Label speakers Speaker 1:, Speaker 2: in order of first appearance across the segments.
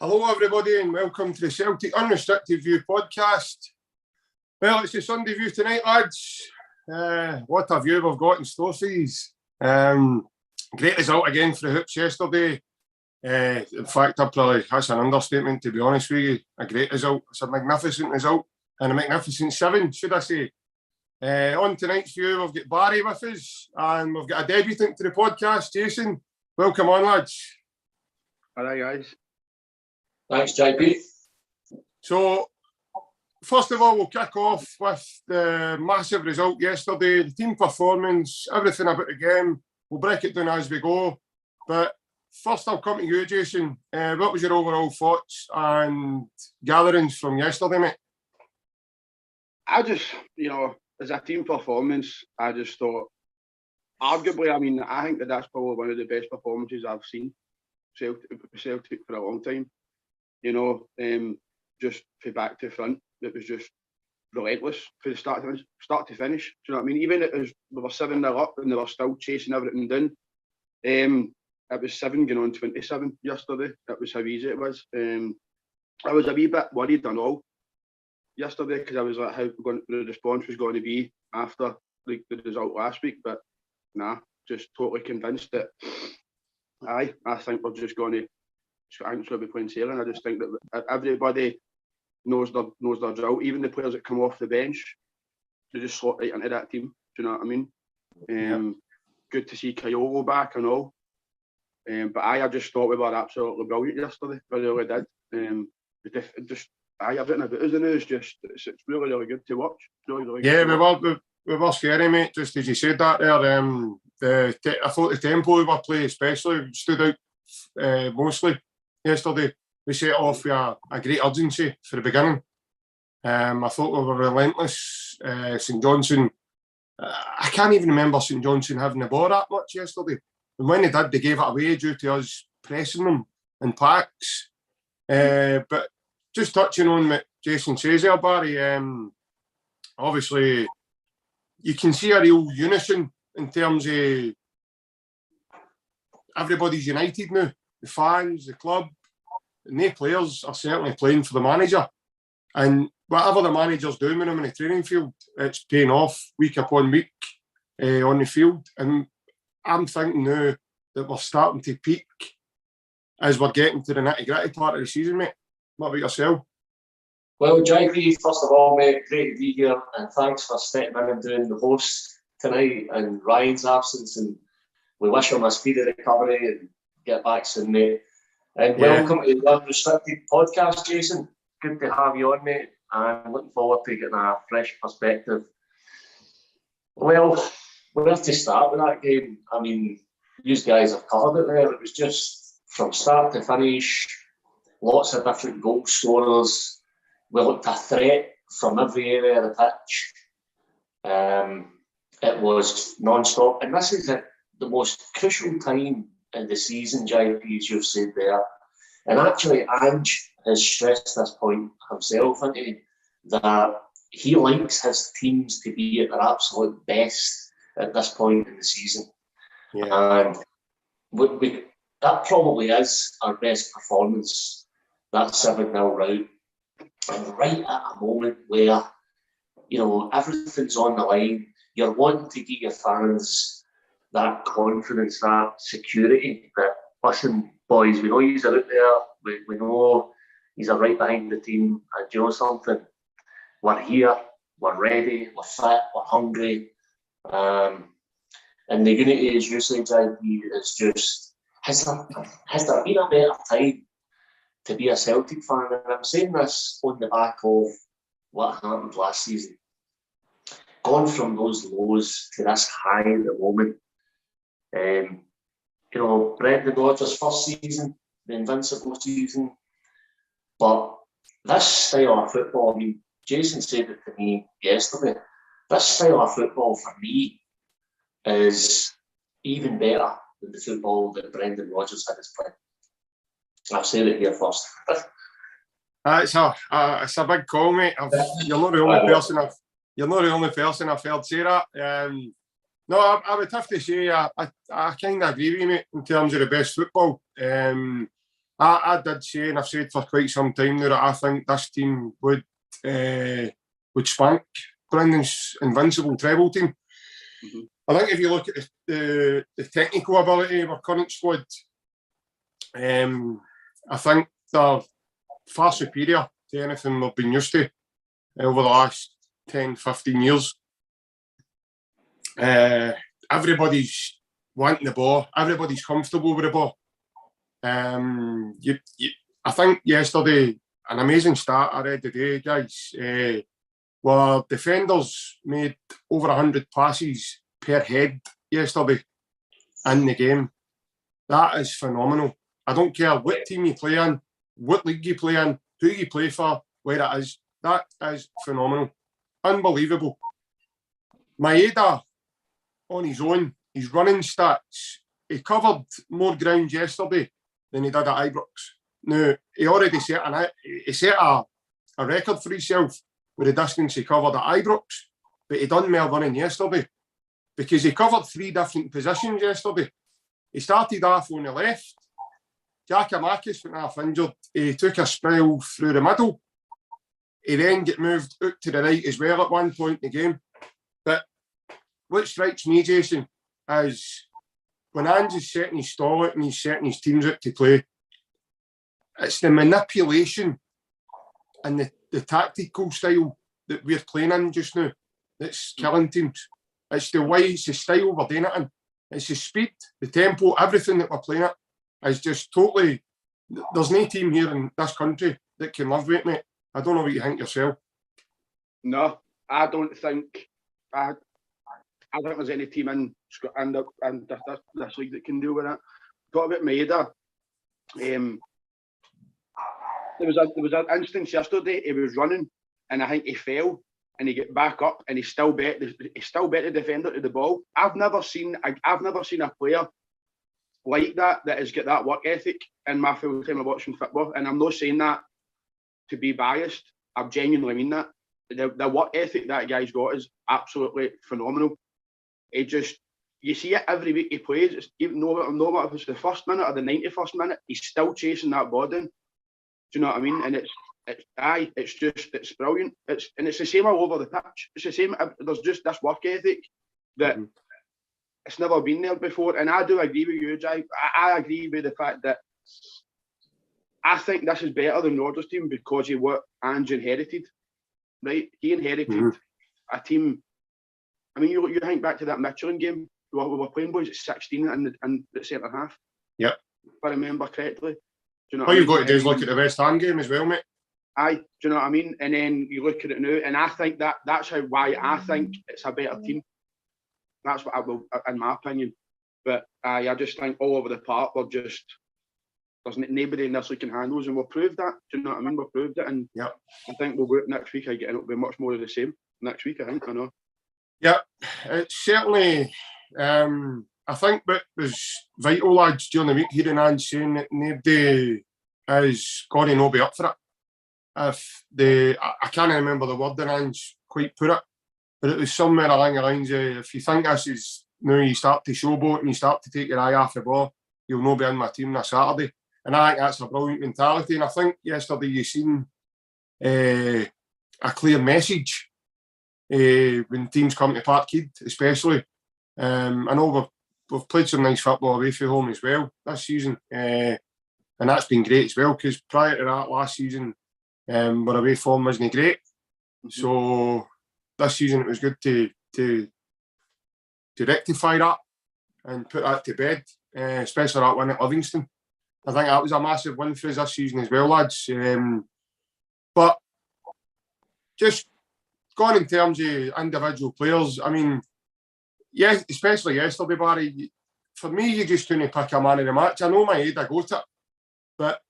Speaker 1: Hello everybody and welcome to the Celtic Unrestricted View podcast. Well, it's the Sunday View tonight, lads. What a view we've got in store for these. Great result again for the Hoops yesterday. In fact, that's an understatement, to be honest with you. A great result. It's a magnificent result and a magnificent 7, should I say. On tonight's view, we've got Barry with us and we've got a debutant to the podcast, Jason. Welcome on, lads.
Speaker 2: All right, guys.
Speaker 3: Thanks, JP.
Speaker 1: So, first of all, we'll kick off with the massive result yesterday, the team performance, everything about the game. We'll break it down as we go. But first, I'll come to you, Jason. What was your overall thoughts and gatherings from yesterday, mate?
Speaker 2: I just, as a team performance, I just thought, arguably, I think that's probably one of the best performances I've seen Celtic for a long time. Just from back to front, it was just relentless from the start to finish. Do you know what I mean? Even we were 7-0 up and they were still chasing everything down. It was 7 going on 27 yesterday. That was how easy it was. I was a wee bit worried and all yesterday because I was like how the response was going to be after the result last week. But nah, just totally convinced that I think we're just going to. I think we'll be playing sailing. I just think that everybody knows their drill. Even the players that come off the bench, they just slot right into that team. Do you know what I mean? Good to see Kyogo back and all. But I just thought we were absolutely brilliant yesterday. I really did. Everything about us in it is just it's really, really good to watch. Really good
Speaker 1: we were scary, mate. Just as you said that there, I thought the tempo we were playing especially stood out mostly. Yesterday, we set off with a great urgency for the beginning. I thought we were relentless. St Johnstone, I can't even remember St Johnstone having the ball that much yesterday. And when they did, they gave it away due to us pressing them in packs. But just touching on what Jason says there, Barry, obviously you can see a real unison in terms of everybody's united now. The fans, the club, and the players are certainly playing for the manager. And whatever the manager's doing with them in the training field, it's paying off week upon week on the field. And I'm thinking now that we're starting to peak as we're getting to the nitty-gritty part of the season, mate. What about yourself?
Speaker 3: Well, JP, first of all, mate, great to be here. And thanks for stepping in and doing the host tonight in Ryan's absence. And we wish him a speedy recovery and get back soon, mate. And welcome to the Unrestricted podcast, Jason. Good to have you on, mate. I'm looking forward to getting a fresh perspective. Well, where to start with that game? You guys have covered it there. It was just from start to finish, lots of different goal scorers. We looked a threat from every area of the pitch. It was non-stop. And this is the most crucial time in the season, JP, as you've said there. And actually, Ange has stressed this point himself, that he likes his teams to be at their absolute best at this point in the season. Yeah. And that probably is our best performance, that 7-0 rout. And right at a moment where, everything's on the line, you're wanting to give your fans that confidence, that security that, listen, boys, we know you're out there, we know you're right behind the team, and you know something, we're here, we're ready, we're fit, we're hungry. And the unity, as you say, JP, is just, has there been a better time to be a Celtic fan? And I'm saying this on the back of what happened last season. Gone from those lows to this high at the moment. Brendan Rodgers' first season, the invincible season. But this style of football, Jason said it to me yesterday, this style of football for me is even better than the football that Brendan Rodgers had his play. I've said it here first.
Speaker 1: It's a big call, mate. You're not the only person I've heard say that. No, I would have to say I kind of agree with you, mate, in terms of the best football. I did say, and I've said for quite some time now, that I think this team would spank Brendan's invincible treble team.
Speaker 2: Mm-hmm.
Speaker 1: I think if you look at the technical ability of our current squad, I think they're far superior to anything we've been used to over the last 10, 15 years. Everybody's wanting the ball. Everybody's comfortable with the ball. I think yesterday, an amazing start I read today, guys, where defenders made over 100 passes per head yesterday in the game. That is phenomenal. I don't care what team you play in, what league you play in, who you play for, where it is. That is phenomenal. Unbelievable. Maeda, on his own, his running stats, he covered more ground yesterday than he did at Ibrox. Now, he already set a record for himself with the distance he covered at Ibrox, but he done more running yesterday because he covered 3 different positions yesterday. He started off on the left. Giakoumakis went off injured. He took a spell through the middle. He then get moved out to the right as well at one point in the game. But what strikes me, Jason, is when Ange is setting his stall out and he's setting his teams out to play, it's the manipulation and the tactical style that we're playing in just now that's killing teams. It's the style we're doing it in. It's the speed, the tempo, everything that we're playing at is just totally... There's no team here in this country that can live with it, mate. I don't know what you think yourself.
Speaker 2: No, I don't think... I don't think there's any team in this league that can deal with that. Talk about Maeda. There was an instance yesterday. He was running, and I think he fell, and he get back up, and he still bet the defender to the ball. I've never seen a player like that has got that work ethic in my full time of watching football. And I'm not saying that to be biased. I genuinely mean that. The work ethic that guy's got is absolutely phenomenal. You see it every week he plays. It's even no matter if it's the first minute or the 91st minute, he's still chasing that ball down. Do you know what I mean? And it's brilliant. It's the same all over the pitch. It's the same. There's just this work ethic that it's never been there before. And I do agree with you, Jai. I agree with the fact that I think this is better than Rodgers' team because of what Ange inherited. Right? He inherited a team. I mean, you think back to that Michelin game. We were playing boys at 16 in the centre half.
Speaker 1: Yep.
Speaker 2: If I remember correctly. Do you know
Speaker 1: All you've got to do is look at the West Ham game as well, mate.
Speaker 2: Aye, do you know what I mean? And then you look at it now, and I think that's why I think it's a better team. That's what I will, in my opinion. But I just think all over the park, there's nobody in this league can handle us, and we'll prove that. Do you know what I mean? We'll prove it, and
Speaker 1: yep.
Speaker 2: I think we'll go out next week. It'll be much more of the same next week. I think. I know.
Speaker 1: Yeah, it's certainly. I think what was vital, lads, during the week, hearing Ange saying that nobody is going to not be up for it. I can't remember the word that Ange quite put it, but it was somewhere along the lines of, if you think this is now you start to showboat and you start to take your eye off the ball, you'll not be in my team this Saturday. And I think that's a brilliant mentality. And I think yesterday you seen a clear message when teams come to Parkhead, especially. I know we've played some nice football away from home as well this season, and that's been great as well, because prior to that last season, our away form wasn't great. So this season it was good to rectify that and put that to bed, especially that win at Livingston. I think that was a massive win for us this season as well, lads. But just going in terms of individual players, I mean, yeah, especially yesterday, Barry, for me, you just couldn't pick a man of the match. I know Maeda got it, but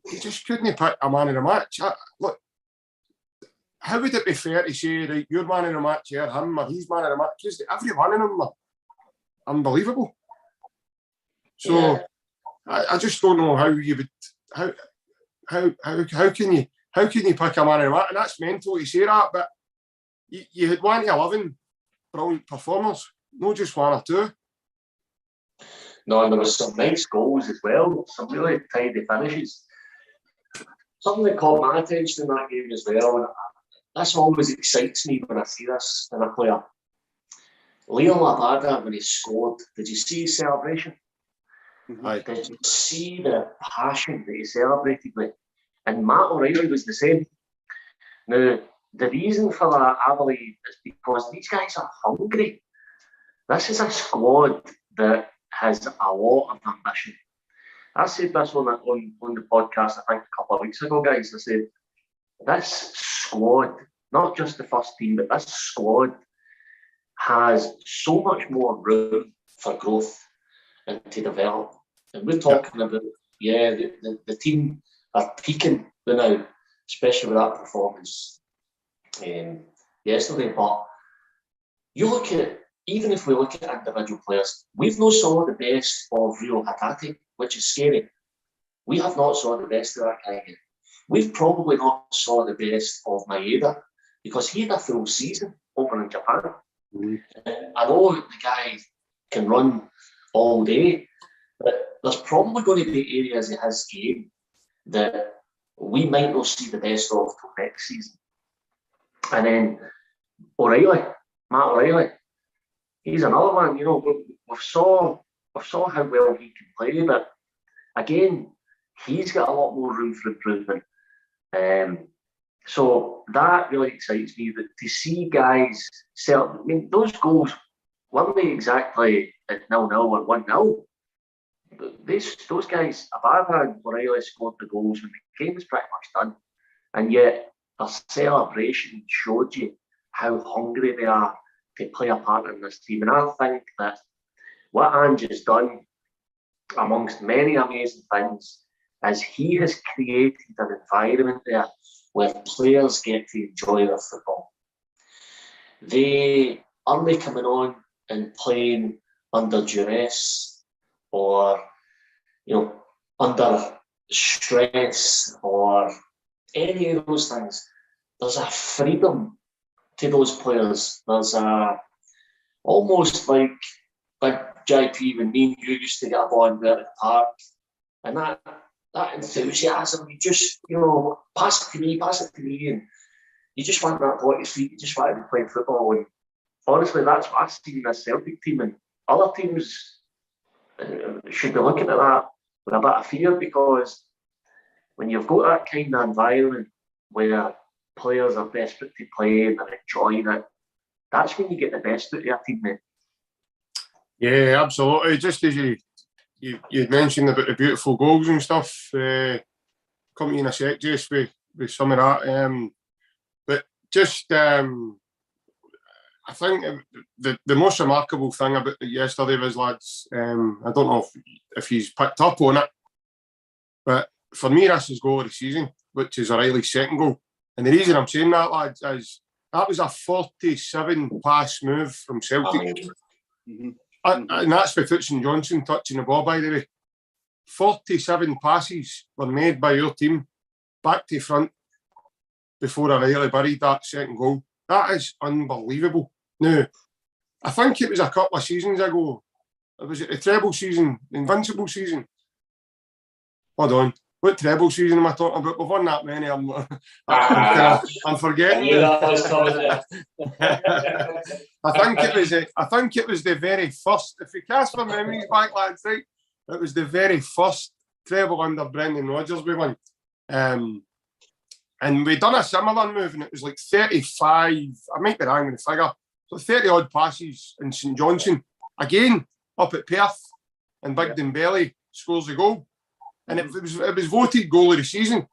Speaker 1: you just couldn't pick a man of the match. Look, how would it be fair to say, right, you're man of the match here, him, or he's man of the match? Because every one of them are unbelievable. So yeah. I just don't know how you would how can you pick a man of the match? And that's mental to say that, but you had 1 to 11 brilliant performers. Not just one or two.
Speaker 3: No, and there was some nice goals as well, some really tidy finishes. Something that caught my attention in that game as well, and this always excites me when I see this in a player. Leo Labada, when he scored, did you see his celebration?
Speaker 1: Aye.
Speaker 3: Did you see the passion that he celebrated with? And Matt O'Reilly was the same. Now, the reason for that, I believe, is because these guys are hungry. This is a squad that has a lot of ambition. I said this on the podcast, I think, a couple of weeks ago, guys. I said, this squad, not just the first team, but this squad has so much more room for growth and to develop. And we're talking about, the team are peaking now, especially with that performance yesterday. But you look at, even if we look at individual players, we've not saw the best of Rio Hatate, which is scary. We have not saw the best of that guy yet. We've probably not saw the best of Maeda because he had a full season over in Japan. I know the guy can run all day, but there's probably going to be areas in his game that we might not see the best of till next season. And then Matt O'Reilly, he's another one. You know, we saw how well he can play, but again, he's got a lot more room for improvement. So that really excites me, that to see guys sell. I mean, those goals weren't they exactly at 0-0 or 1-0. Those guys, Abada and O'Reilly scored the goals when the game was pretty much done, and yet their celebration showed you how hungry they are to play a part in this team. And I think that what Ange has done, amongst many amazing things, is he has created an environment there where players get to enjoy their football. They aren't coming on and playing under duress or, under stress or any of those things. There's a freedom to those players. There's a almost like JP, when me and you used to get a ball in the park, and that enthusiasm, you just, pass it to me, and you just want that ball at your feet, you just want to be playing football. And honestly, that's what I've seen in this Celtic team, and other teams should be looking at that with a bit of fear, because when you've got that kind of environment where players are desperate to play and they're enjoying it, that's when you get the best out of your team, mate.
Speaker 1: Yeah, absolutely. Just as you mentioned about the beautiful goals and stuff, coming in a sec, just with some of that. But just, I think the most remarkable thing about yesterday was, lads, I don't know if he's picked up on it, but for me, this is goal of the season, which is O'Reilly's second goal. And the reason I'm saying that, lads, is that was a 47 pass move from Celtic. And that's without St Johnson touching the ball, by the way. 47 passes were made by your team back to front before O'Reilly buried that second goal. That is unbelievable. Now, I think it was a couple of seasons ago. Was it the treble season, the Invincible season? Hold on. What treble season am I talking about? We've won that many. I'm forgetting. I think it was the very first. If you cast my memories back, lads, right? It was the very first treble under Brendan Rodgers we won. And we done a similar move, and it was like 35. I might be wrong with the figure. So 30 odd passes in St Johnson. Again, up at Perth, and Big Dembele scores the goal. And it was voted goal of the season.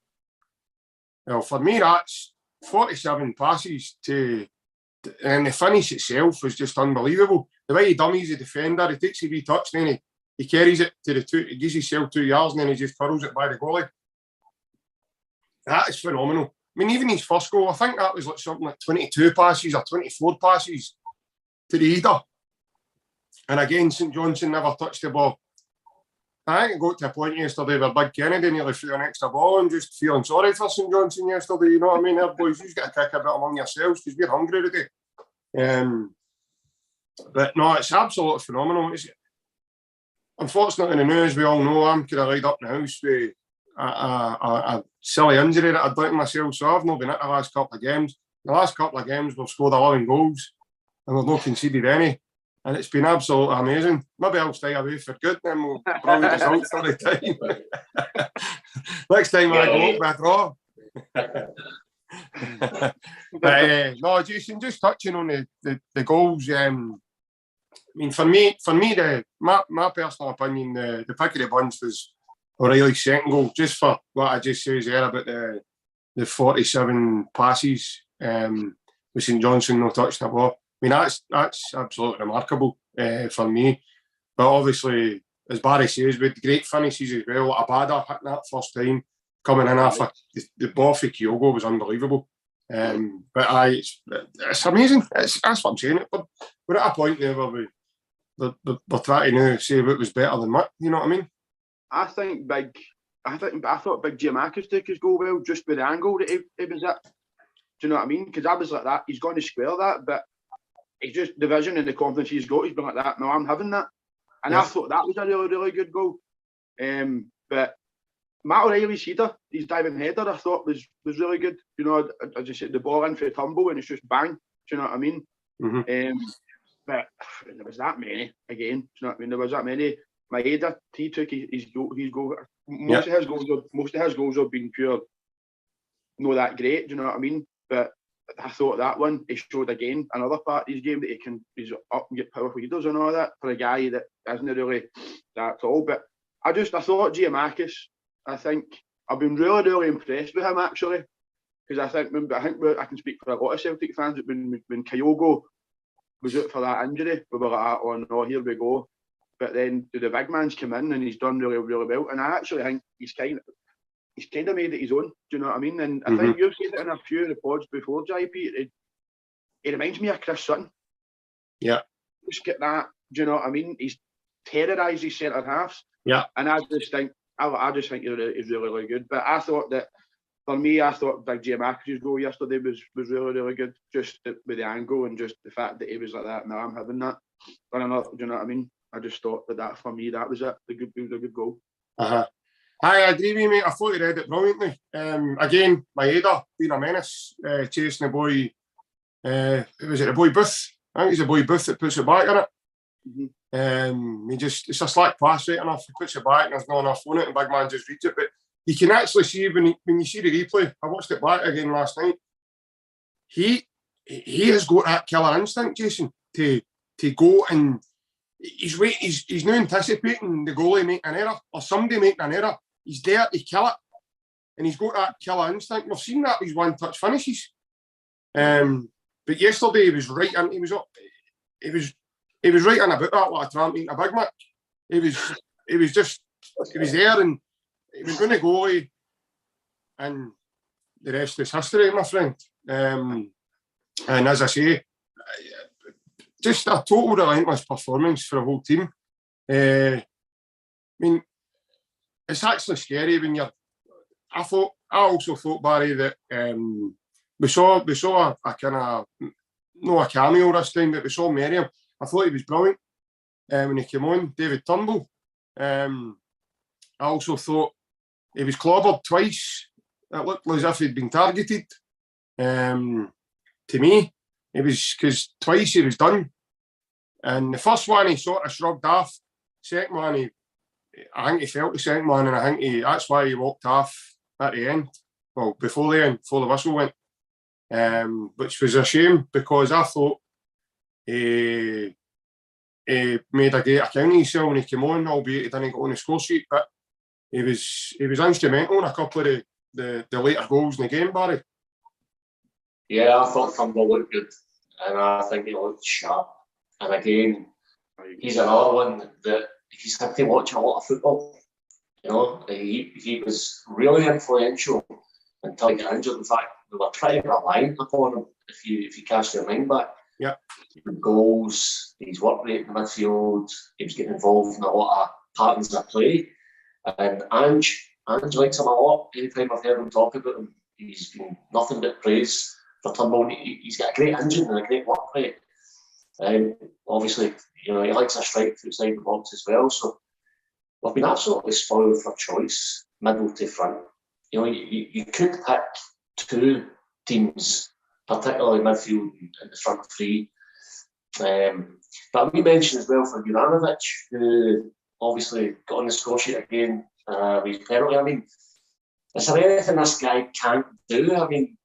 Speaker 1: Well, for me, that's 47 passes and the finish itself was just unbelievable. The way he dummies the defender, he takes a wee touch, then he carries it to the two, he gives himself 2 yards, and then he just curls it by the goalie. That is phenomenal. I mean, even his first goal, I think that was like something like 22 passes or 24 passes to the header. And again, St Johnson never touched the ball. I think it got to a point yesterday where Big Kennedy nearly threw an extra ball and just feeling sorry for St Johnson yesterday. You know what I mean? There, boys, you've got to kick a bit among yourselves because we're hungry today. But no, it's absolutely phenomenal. unfortunately, in the news, we all know I'm kind of laid up in the house with a silly injury that I'd done to myself. So I've not been at the last couple of games. The last couple of games, we've scored 11 goals and we've not conceded any. And it's been absolutely amazing. Maybe I'll stay away for good, then we'll brilliant results all the time. Next time I go up with a draw. But no, Jason, just touching on the goals. I mean, for me, my personal opinion, the pick of the bunch was O'Reilly's second goal, just for what I just said there about the 47 passes with St Johnstone not touching the ball. I mean, that's absolutely remarkable for me. But obviously, as Barry says, with great finishes as well, like Abada hitting that first time, coming in after the ball for Kyogo was unbelievable. But it's amazing. That's what I'm saying. But we're at a point now where we're trying to now say what was better than what. You know what I mean?
Speaker 2: I thought Big Giamakis took his goal well, just with the angle that he was at. Do you know what I mean? Because I was like that. He's going to square that, but it's just the vision and the confidence he's got. He's been like that. No, I'm having that. And I thought that was a really, really good goal. But Matt O'Reilly's header, his diving header, I thought was really good. You know, I just said the ball in for a tumble and it's just bang. Do you know what I mean?
Speaker 1: Mm-hmm.
Speaker 2: But there was that many again. Do you know what I mean? There was that many. Maeda, he took his goal. Most of his goals have been pure, not that great. Do you know what I mean? But I thought that one, he showed again another part of his game that he's up and get powerful headers and all that for a guy that isn't really that tall. But I thought Giamakis, I think I've been really, really impressed with him actually, because I think I can speak for a lot of Celtic fans that when Kyogo was out for that injury, we were like, oh no, here we go. But then the big man's come in and he's done really, really well. And I actually think he's kind of made it his own. Do you know what I mean? And I think you've said it in a few of the pods before, JP. It reminds me of Chris Sutton.
Speaker 1: Yeah.
Speaker 2: Just get that. Do you know what I mean? He's terrorised his centre halves.
Speaker 1: Yeah.
Speaker 2: And I just think he's really, really good. But I thought that for me, I thought Big Giamakis' goal yesterday was really, really good. Just with the angle and just the fact that he was like that. No, I'm having that. Do you know what I mean? I just thought that for me, that was it. It was a good goal.
Speaker 1: I agree with you, mate. I thought he read it brilliantly. Again, Maeda being a menace, chasing the boy. Was it the boy Booth? I think it's the boy Booth that puts it back in it. It's a slack pass right enough. He puts it back and there's not enough on it, and big man just reads it. But you can actually see when you see the replay. I watched it back again last night. He has got that killer instinct, Jason, to go and. He's now anticipating the goalie making an error or somebody making an error. He's there to kill it, and he's got that killer instinct. We've seen that with his one-touch finishes. But yesterday he was right, and he was right in about that like a tramp eating a Big Mac. He was there, and he was going to goalie, and the rest is history, my friend. And as I say. Just a total relentless performance for the whole team. I mean, it's actually scary when you're. I also thought, Barry, that we saw a kind of not a cameo this time, but we saw Merriam. I thought he was brilliant when he came on. David Turnbull. I also thought he was clobbered twice. It looked as if he'd been targeted. To me. It was because twice he was done. And the first one he sort of shrugged off. Second one, I think he felt the second one, and I think that's why he walked off at the end. Well, before the end, before the whistle went. Which was a shame because I thought he made a great account of himself when he came on, albeit he didn't get on the score sheet, but he was instrumental in a couple of the later goals in the game, Barry.
Speaker 3: Yeah, I thought Turnbull looked good, and I think he looked sharp. And again, he's another one that he's had to watch a lot of football. You know, he was really influential until he got injured. In fact, we were trying to rely upon him. If you cast your mind back,
Speaker 1: yeah,
Speaker 3: goals, his work rate in the midfield, he was getting involved in a lot of patterns of play. And Ange likes him a lot. Anytime I've heard him talk about him, he's been nothing but praise for Turnbull. He's got a great engine and a great work rate. Obviously, you know, he likes a strike outside the box as well. So we've been absolutely spoiled for choice, middle to front. You know, you could pick two teams, particularly midfield and the front three. But we mentioned as well for Juranovic, who obviously got on the score sheet again with penalty. I mean, is there anything this guy can't do? I mean,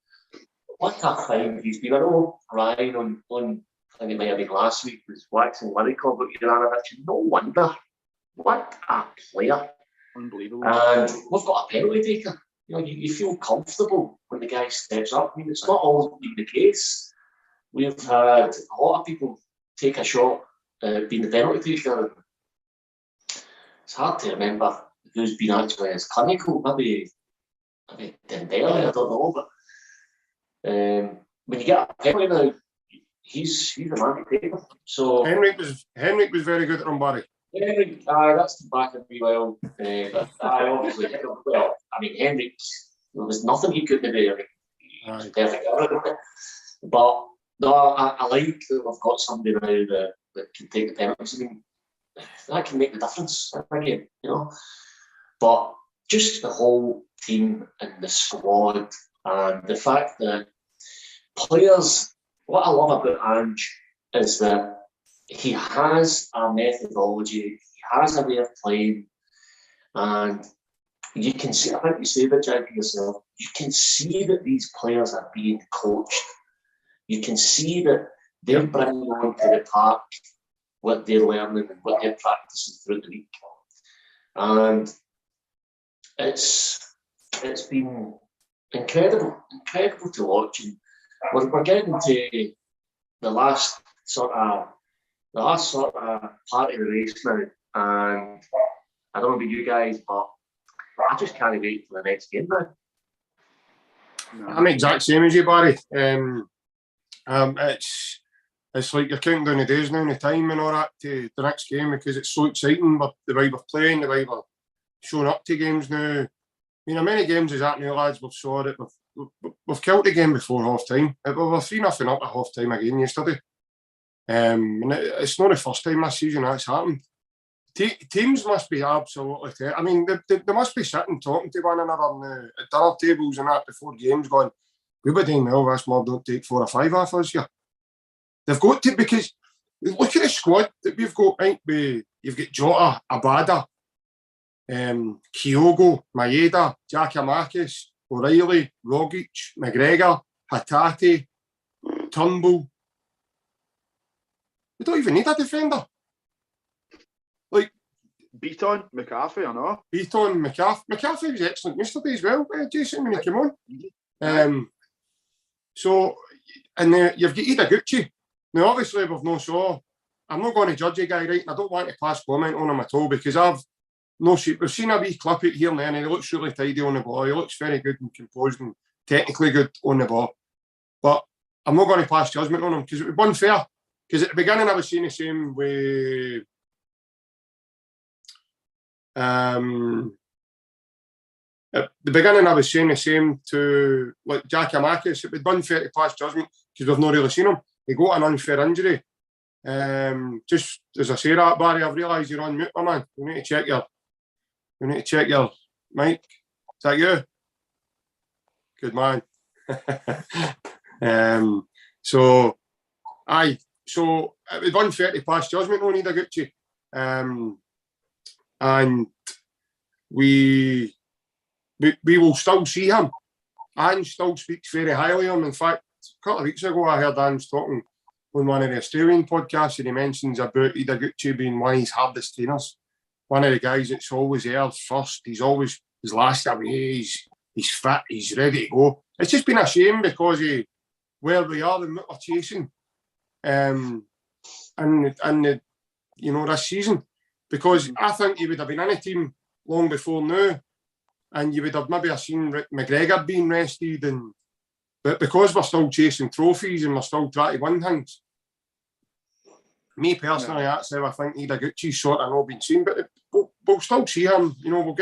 Speaker 3: what a find he's been. I know Ryan on I think it might have been last week, was waxing lyrical about Juranovic. No wonder. What a player.
Speaker 2: Unbelievable.
Speaker 3: And we've got a penalty taker. You know, you feel comfortable when the guy steps up. I mean, it's not always been the case. We've had a lot of people take a shot being the penalty taker. It's hard to remember who's been actually as clinical. Maybe Dembele, I don't know. But when you get a penalty now, he's the man to take him. So
Speaker 1: Henrik was very good at Barry.
Speaker 3: Henrik, that's come back and be well. But I obviously hit him well. I mean, Henrik, there was nothing he couldn't do. I mean, he was perfect. But no, I like that we've got somebody now that can take the penalties. I mean, that can make the difference in a game, you know. But just the whole team and the squad and the fact that players, what I love about Ange is that he has a methodology, he has a way of playing, and you can see, I think you say that, Jack, yourself, you can see that these players are being coached. You can see that they're bringing on to the park what they're learning and what they're practicing throughout the week. And it's been incredible to watch. And we're getting to the last sort of part of the race now. And I don't know about you guys, but I just can't wait for the next game now.
Speaker 1: No. I'm the exact same as you, Barry. It's like you're counting down the days now and the time and all that to the next game because it's so exciting. But the way we're playing, the way we're showing up to games now. I mean, how many games is that now, lads? We've saw it. We've killed the game before half time. We were 3-0 up at half time again yesterday. And it's not the first time this season that's happened. Teams must be absolutely I mean, they must be sitting talking to one another at dinner tables and that before games going, we were doing well, this mob don't take 4 or 5 off us here. They've got to, because look at the squad that we've got, right? You've got Jota, Abada, Kyogo, Maeda, Giakoumakis, O'Reilly, Rogic, McGregor, Hatate, Turnbull. We don't even need a defender. Like
Speaker 2: Beaton, McCarthy, I know.
Speaker 1: Beaton, McCarthy was excellent yesterday as well, Jason, when he came on. So, and you've got Ideguchi. Now, obviously, we've no saw. I'm not going to judge a guy, right? And I don't want to pass comment on him at all because we've seen a wee clip out here and there, and he looks really tidy on the ball. He looks very good and composed and technically good on the ball. But I'm not going to pass judgment on him because it would be unfair. Because at the beginning, I was seeing the same way. At the beginning, I was saying the same to like Giakoumakis. It would be unfair to pass judgment because we've not really seen him. He got an unfair injury. Just as I say that, Barry, I've realised you're on mute, my man. You need to check your mic. Is that you? Good man. So it would be unfair to pass judgment on Ideguchi. And we will still see him. Ange still speaks very highly of him. In fact, a couple of weeks ago, I heard Ange talking on one of the Australian podcasts, and he mentions about Ideguchi being one of his hardest trainers. One of the guys that's always there first. He's last away. He's fit. He's ready to go. It's just been a shame because of where we are and what we're chasing, and this season. Because I think he would have been in a team long before now, and you would have maybe seen McGregor being rested, but because we're still chasing trophies and we're still trying to win things, me personally, that's how I think Ideguchi's sort of not been seen. But we'll still see him. You know, we'll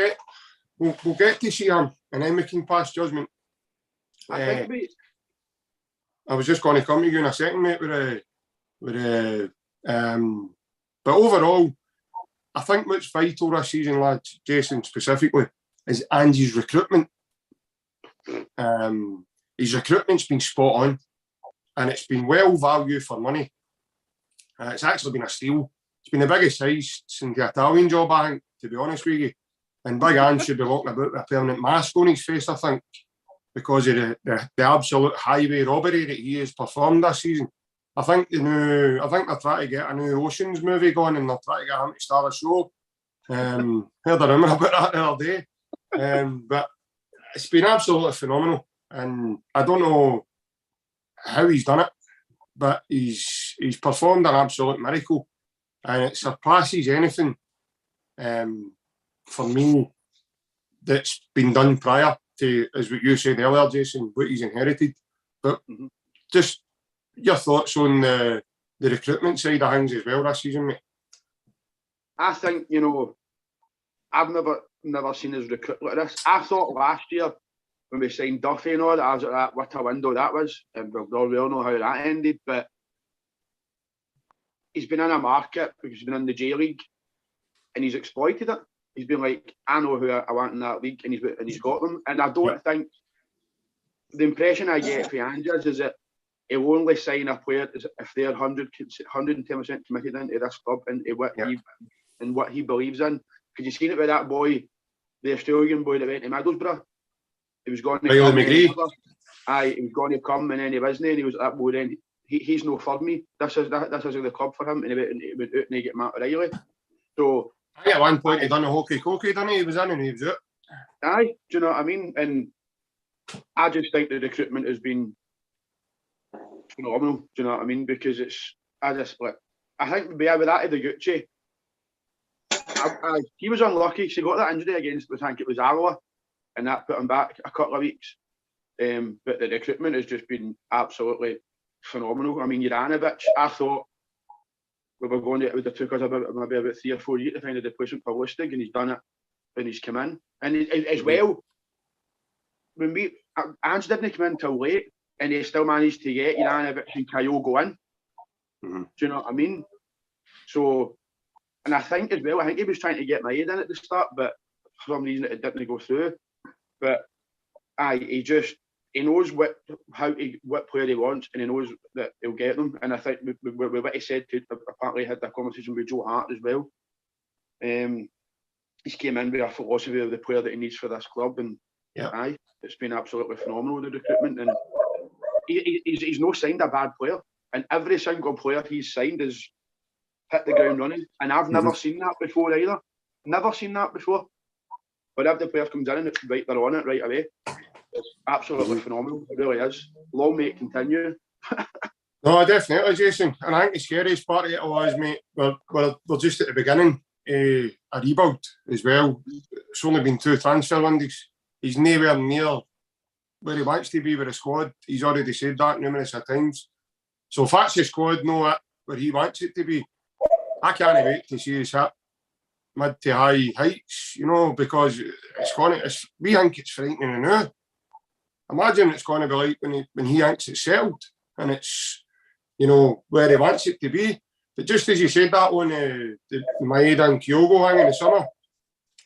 Speaker 1: get to see him, and then we can pass judgment. I was just going to come to you in a second, mate. But overall, I think what's vital this season, lads, Jason specifically, is Ange's recruitment. His recruitment's been spot on, and it's been well value for money. It's actually been a steal. It's been the biggest size since the Italian job, I think, to be honest with you. And Big Ange should be walking about with a permanent mask on his face, I think, because of the absolute highway robbery that he has performed this season. I think they're trying to get a new Oceans movie going, and they're trying to get him to start a show. Heard a rumour about that the other day. But it's been absolutely phenomenal. And I don't know how he's done it, but he's performed an absolute miracle. And it surpasses anything for me that's been done prior to, as what you said earlier, Jason, what he's inherited. But just your thoughts on the recruitment side of things as well this season, mate?
Speaker 2: I think, I've never seen his recruit like this. I thought last year when we signed Duffy and all that, I was like, what a window that was. And we all know how that ended. But he's been in a market because he's been in the J League and he's exploited it. He's been like, I know who I want in that league, and he's got them. And I don't think the impression I get from Andrews is that he'll only sign a player if they're 110% committed into this club and what he believes in. Because you've seen it with that boy, the Australian boy that went to Middlesbrough. He was going to
Speaker 1: Riley
Speaker 2: come.
Speaker 1: McGree.
Speaker 2: He was going to come and then he wasn't. And he was at that boy then. He's no for me. This is the club for him. And he went out and he get Matt Riley. So
Speaker 1: I think at one point he done a hokey cokey, didn't he? He was in and he was out.
Speaker 2: Aye, do you know what I mean? And I just think the recruitment has been phenomenal. Do you know what I mean? Because I think with that Ideguchi, he was unlucky. He got that injury against, I think it was Arrow, and that put him back a couple of weeks. But the recruitment has just been absolutely phenomenal. I mean, Juranovic, I thought we were going to, it would have took us maybe about 3 or 4 years to find a replacement for Lustig, and he's done it, and he's come in. And as well, when Ange didn't come in till late, and he still managed to get Juranovic and Kyogo in.
Speaker 1: Mm-hmm.
Speaker 2: Do you know what I mean? So, and I think as well, he was trying to get Maeda in at the start, but for some reason it didn't go through. But he knows what player he wants, and he knows that he'll get them. And I think with what he said, apparently he had that conversation with Joe Hart as well. He's came in with a philosophy of the player that he needs for this club, and it's been absolutely phenomenal, the recruitment. And he's not signed a bad player, and every single player he's signed has hit the ground running. And I've never seen that before either. Never seen that before. But if the player comes in and it's right, they're on it right away. It's absolutely phenomenal. It really is. Long may it continue.
Speaker 1: No, definitely, Jason. And I think the scariest part of it all is, mate, we're just at the beginning a rebuild as well. It's only been 2 transfer windows. He's nowhere near where he wants to be with the squad. He's already said that numerous times. So if that's the squad not where he wants it to be, I can't wait to see us hit mid to high heights, because we think it's frightening now. Imagine it's going to be like when he thinks it's settled and it's, where he wants it to be. But just as you said that on the Maeda and Kyogo thing in the summer,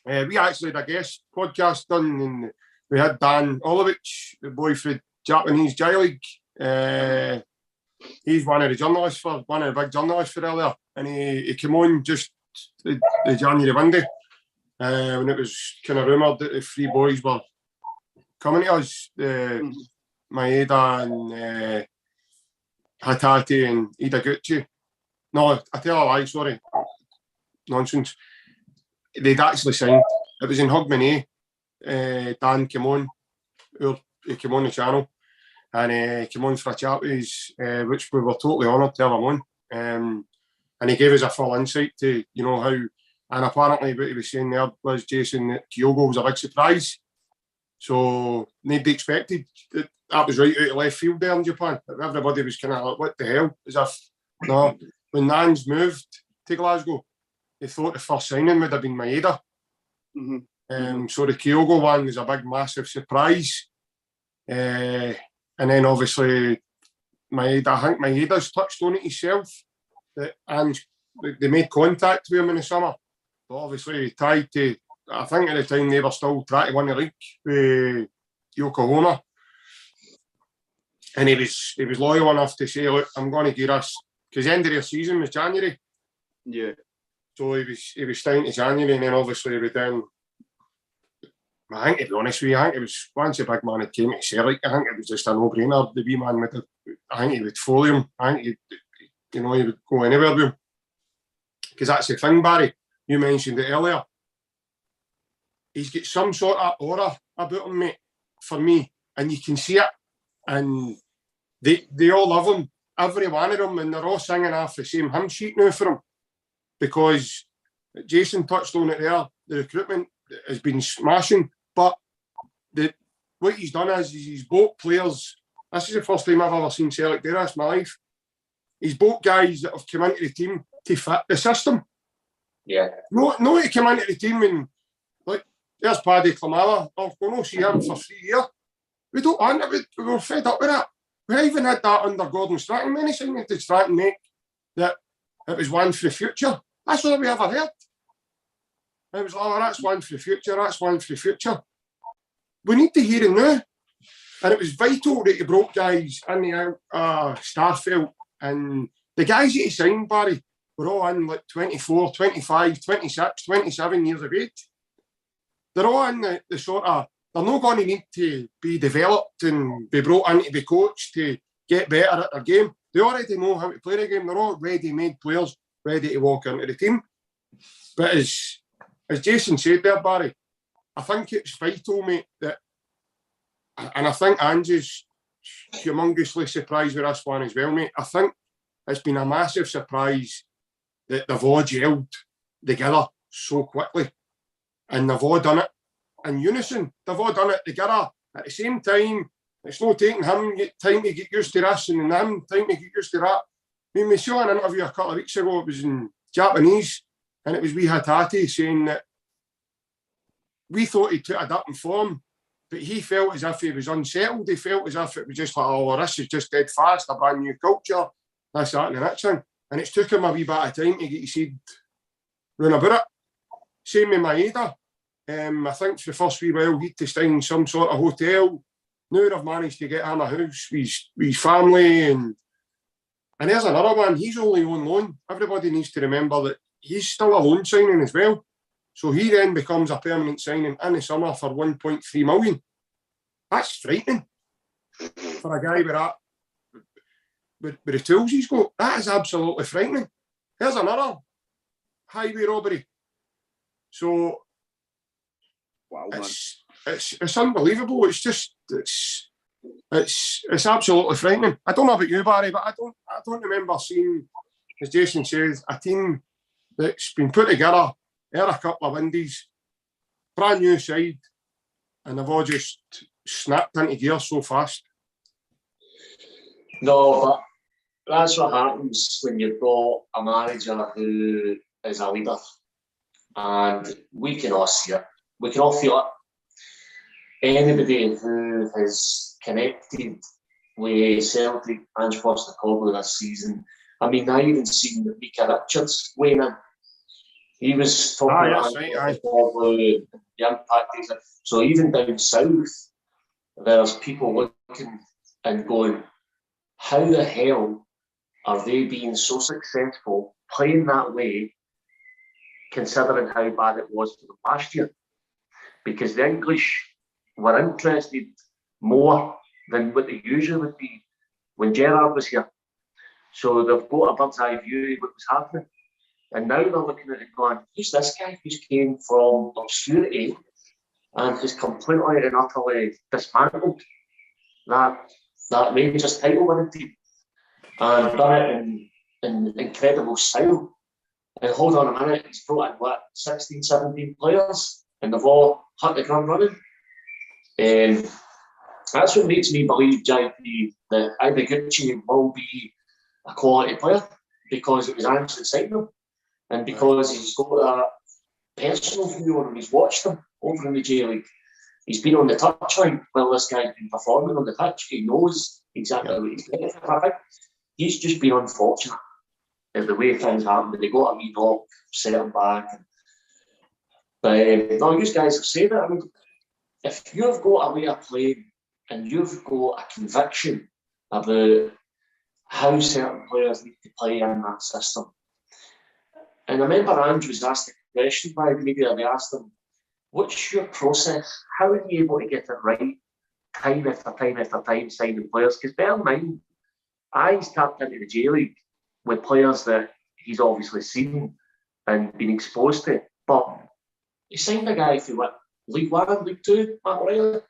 Speaker 1: we actually had a guest podcast done, and we had Dan Olovich, the boy for the Japanese J League. He's one of the big journalists for earlier, and he came on just the January window when it was kind of rumoured that the 3 boys were coming to us, Maeda and Hatate and Ideguchi. No, I tell a lie, sorry. Nonsense. They'd actually signed. It was in Hogmanay. Dan came on. He came on the channel. And he came on for a chat with us, which we were totally honoured to have him on. And he gave us a full insight to, how... And apparently what he was saying there was, Jason, that Kyogo was a big surprise. So nobody expected that was right out of left field there in Japan. Everybody was kind of like, what the hell? As if, when Nans moved to Glasgow, they thought the first signing would have been Maeda. So the Kyogo one was a big, massive surprise. And then obviously Maeda, I think Maeda's touched on it himself, and they made contact with him in the summer but obviously he tried to. I think at the time they were still trying to win the league with Yokohama, and he was loyal enough to say, "Look, I'm going to give us," because the end of their season was January.
Speaker 2: Yeah.
Speaker 1: So he was staying to January, and then obviously within. I think, to be honest with you, I think it was once the big man had came to Celtic, I think it was just a no-brainer. The wee man with I think he would follow him. I think he would go anywhere with him. Because that's the thing, Barry. You mentioned it earlier. He's got some sort of aura about him, mate, for me. And you can see it. And they all love him. Every one of them. And they're all singing off the same hymn sheet now for him. Because Jason touched on it there. The recruitment has been smashing. But what he's done is he's bought players. This is the first time I've ever seen Celtic do this in my life. He's bought guys that have come into the team to fit the system.
Speaker 3: Yeah.
Speaker 1: No to come into the team and, like, there's Paddy Klimala. I'll go no see him for 3 years. We don't want it. We were fed up with it. We even had that under Gordon Strachan. Many signings did Strachan make that it was one for the future. That's all we ever heard. It was, oh, that's one for the future, that's one for the future. We need to hear it now. And it was vital that he brought guys in the Starfelt. And the guys that he signed, Barry, were all in like 24, 25, 26, 27 years of age. They're all in the sort of, they're not going to need to be developed and be brought in to be coached to get better at their game. They already know how to play the game. They're all ready-made players, ready to walk into the team. But as Jason said there, Barry, I think it's vital, mate, that, and I think Ange's humongously surprised with this one as well, mate. I think it's been a massive surprise that they've all gelled together so quickly. And they've all done it in unison. They've all done it together at the same time. It's not taking him time to get used to this and him time to get used to that. I mean, we saw an interview a couple of weeks ago, it was in Japanese, and it was wee Hatate saying that we thought he took a dip in form, but he felt as if he was unsettled. He felt as if it was just like, oh, this is just dead fast, a brand new culture, this, that, and the next thing. And it's took him a wee bit of time to get his head round about it. Same with Maeda. I think for the first wee while, he had to stay in some sort of hotel. Now they've managed to get him a house with his family. And there's another one. He's only on loan. Everybody needs to remember that he's still a loan signing as well. So he then becomes a permanent signing in the summer for 1.3 million. That's frightening for a guy with the tools he's got. That is absolutely frightening. There's another highway robbery. So
Speaker 2: wow,
Speaker 1: it's unbelievable. It's just it's absolutely frightening. I don't know about you, Barry, but I don't remember seeing, as Jason says, a team that's been put together, had a couple of windies, brand new side, and they've all just snapped into gear so fast.
Speaker 3: No, but that's what happens when you've got a manager who is a leader. And we can all see it. We can all feel it. Anybody who has connected with Celtic and Postecoglou this season, I mean, I even seen Micah Richards weighing in. He was talking about the impact. So even down south, there's people looking and going, how the hell are they being so successful playing that way, considering how bad it was for them last year? Because the English were interested more than what they usually would be when Gerrard was here. So they've got a bird's eye view of what was happening. And now they're looking at it going, who's this guy who's came from obscurity and has completely and utterly dismantled that Rangers title winning team and done it in incredible style. And hold on a minute, he's brought in 16, 17 players and they've all hit the ground running. That's what makes me believe, JP, that Ideguchi will be a quality player because it was Ange signing him. And because he's got a personal view on him, he's watched him over in the J League. He's been on the touchline while this guy's been performing on the pitch. He knows exactly what he's getting. I think he's just been unfortunate in the way things happen. They got a wee knock, set him back. But no, you guys have said it. I mean, if you've got a way of playing and you've got a conviction about how certain players need to play in that system, and I remember Andrews asked the question by the media, they asked him, what's your process? How are you able to get it right time after time after time signing players? Because bear in mind, I's tapped into the J League with players that he's obviously seen and been exposed to. But he signed a guy for what, League One, League Two, Matt Riley.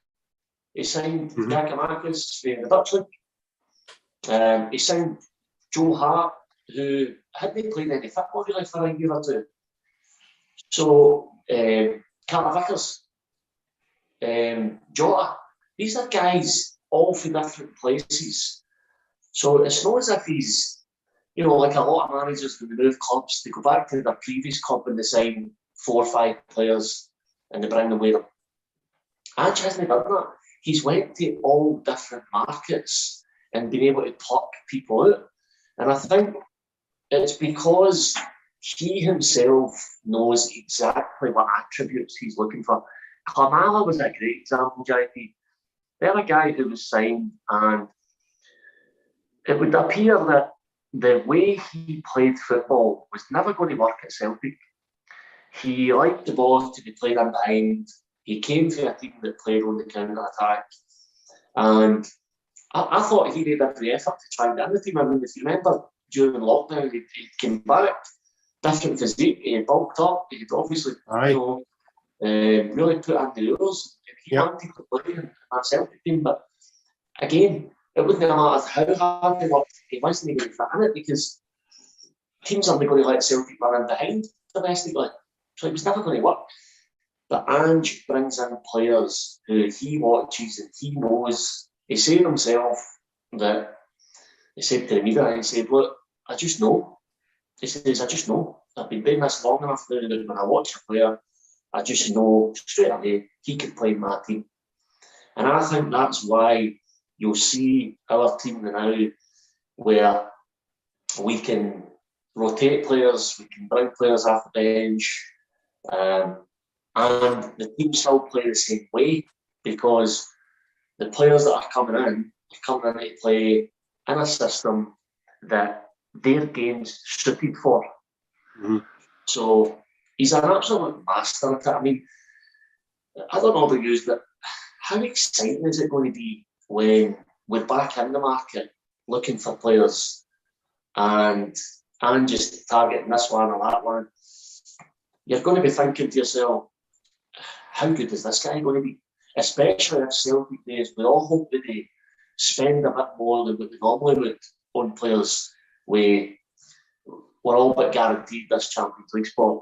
Speaker 3: He signed Giakoumakis for the Dutch League. He signed Joe Hart, who hadn't played any football really for a year or two. So, Carl Vickers, Jota, these are guys all from different places. So it's not as if he's, like a lot of managers when they move clubs, they go back to their previous club and they sign 4 or 5 players and they bring them with them. Ange hasn't done that. He's went to all different markets and been able to pluck people out. And I think it's because he himself knows exactly what attributes he's looking for. Klimala was a great example, JP. They're a guy who was signed, and it would appear that the way he played football was never going to work at Celtic. He liked the ball to be played in behind. He came to a team that played on the counter-attack. And I thought he made every effort to try and get in the team. I mean, if you remember, during lockdown, he came back, different physique, he had bulked up, he had obviously really put in the euros. He wanted to play in that Celtic team, but again, it wouldn't have mattered how hard he worked, he wasn't going to fit in it because teams aren't going to let Celtic run in behind domestically. So it was never going to work. But Ange brings in players who he watches and he knows. He said himself that, he said to the media, he said, look, I just know. He says, I just know. I've been doing this long enough now that when I watch a player, I just know straight away he could play in my team. And I think that's why you'll see our team now where we can rotate players, we can bring players off the bench, and the team still play the same way because the players that are coming in to play in a system that their game's suited for. So he's an absolute master at it. I mean, I don't know about you, but how exciting is it going to be when we're back in the market looking for players and just targeting this one or that one? You're going to be thinking to yourself, how good is this guy going to be? Especially if Celtic days, we all hope that they spend a bit more than what they normally would on players. We're all but guaranteed this Champions League spot.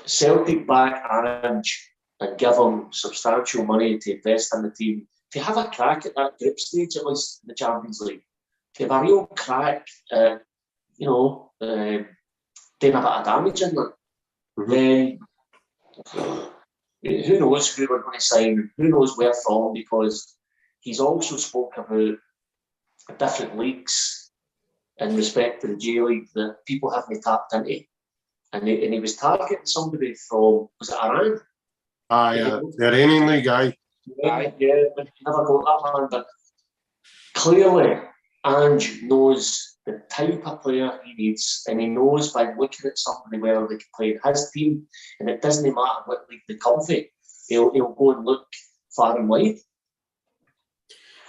Speaker 3: Celtic back Ange and give him substantial money to invest in the team, to have a crack at that group stage, at least in the Champions League, to have a real crack at, doing a bit of damage in that, then who knows who we're going to sign, who knows where from, because he's also spoke about different leagues in respect to the J League that people haven't tapped into. And he was targeting somebody from, was it Iran?
Speaker 1: The Iranian league,
Speaker 3: Yeah, but he never got that one. But clearly, Ange knows the type of player he needs, and he knows by looking at somebody whether they can play in his team, and it doesn't matter what league they come from, he'll go and look far and wide.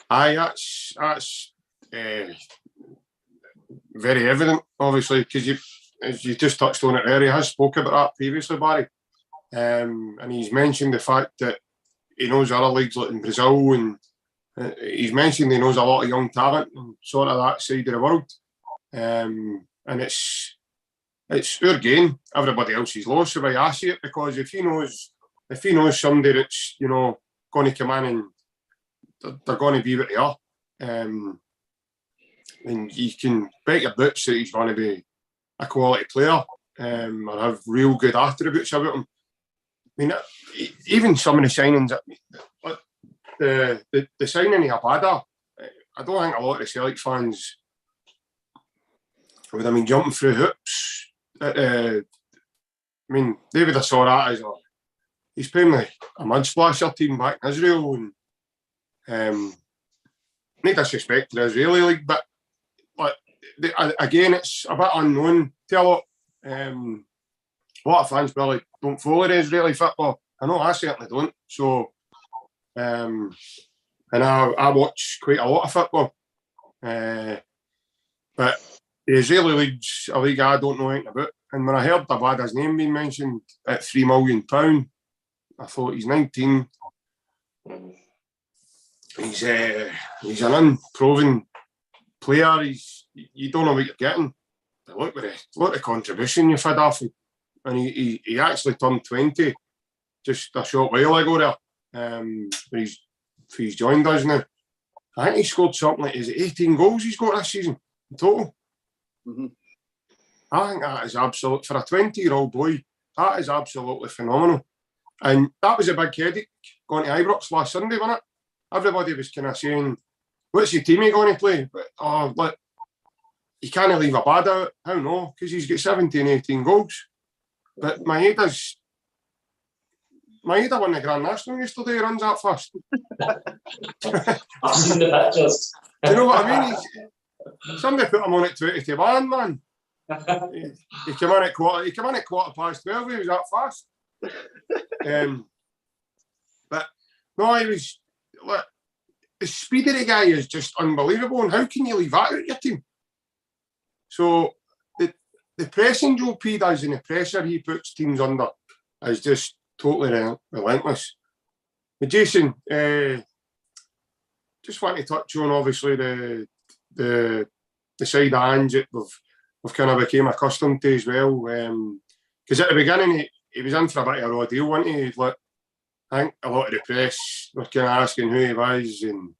Speaker 1: That's very evident, obviously, because as you just touched on it there, he has spoke about that previously, Barry. And he's mentioned the fact that he knows other leagues like in Brazil, and he's mentioned he knows a lot of young talent and sort of that side of the world. And it's our gain, everybody else's loss, the way I see it, because if he knows somebody that's going to come in and they're going to be what they are, then you can bet your boots that he's going to be a quality player or have real good attributes about him. I mean, even some of the signings, the signing of Abada, I don't think a lot of the Celtic fans would have been jumping through hoops at I mean, David, I saw that as he's playing like a mud-splasher team back in Israel, and no disrespect to the Israeli league, but again, it's a bit unknown to a lot. A lot of fans probably don't follow the Israeli football. I know I certainly don't. So, and I watch quite a lot of football. But the Israeli league's a league I don't know anything about. And when I heard Davada's name being mentioned at £3 million, I thought he's 19. He's an unproven player. You don't know what you're getting. But look at the contribution you've had off him. And he actually turned 20 just a short while ago there. He's joined us now. I think he scored something like, is it 18 goals he's got this season in total?
Speaker 2: Mm-hmm.
Speaker 1: I think that is absolute, for a 20-year-old boy, that is absolutely phenomenal. And that was a big headache going to Ibrox last Sunday, wasn't it? Everybody was kind of saying, what's your team going to play? But, look, you can't leave a bad out. How no? Because he's got 17, 18 goals. But Maeda won the Grand National yesterday, he runs that fast.
Speaker 3: I've seen the pictures.
Speaker 1: Do you know what I mean? Somebody put him on at 20 to 1, man. He came in at quarter past 12, he was that fast. But no, he was, look, the speed of the guy is just unbelievable, and how can you leave that out your team? So the pressing Joe P does and the pressure he puts teams under is just totally relentless. But Jason, just want to touch on obviously the side of Ange that we've kind of became accustomed to as well. Because at the beginning he was in for a bit of a raw deal, wasn't he? Like, I think a lot of the press were kind of asking who he was, and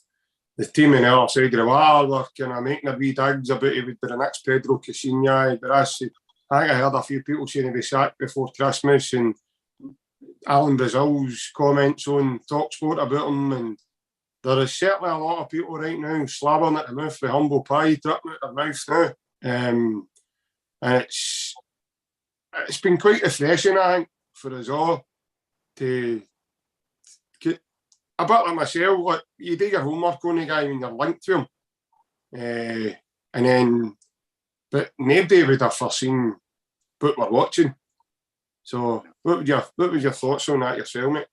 Speaker 1: the team on the other side of the wall were kind of making a wee digs about he would be the next Pedro Caixinha. But I think I heard a few people saying he'd be sacked before Christmas, and Alan Brazil's comments on TalkSport about him, and there is certainly a lot of people right now slabbering at the mouth with humble pie dripping out their mouth now. And it's been quite refreshing, I think, for us all to get a bit like myself. Like, you do your homework on the guy when you're linked to him, and then, but nobody would have foreseen what we're watching. So, what was your thoughts on that yourself, mate?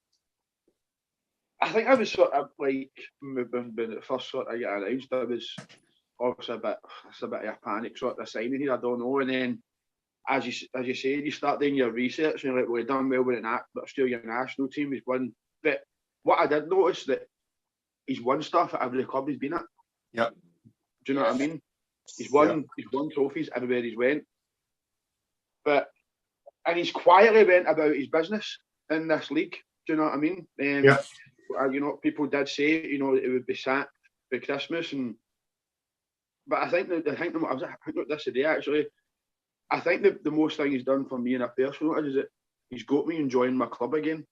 Speaker 2: I think I was sort of like when it first sort of got announced, I was obviously a bit of a panic sort of signing here. I don't know, and then as you said, you start doing your research and you're like, well, we've done well with the Australian national team. He's won, but what I did notice that he's won stuff at every club he's been at.
Speaker 1: Yeah.
Speaker 2: Do you know what I mean? He's won trophies everywhere he's went, and he's quietly went about his business in this league. Do you know what I mean?
Speaker 1: Yeah.
Speaker 2: You know, people did say, you know, it would be sacked by Christmas, but I think this today actually. I think the most thing he's done for me in a personal is that he's got me enjoying my club again.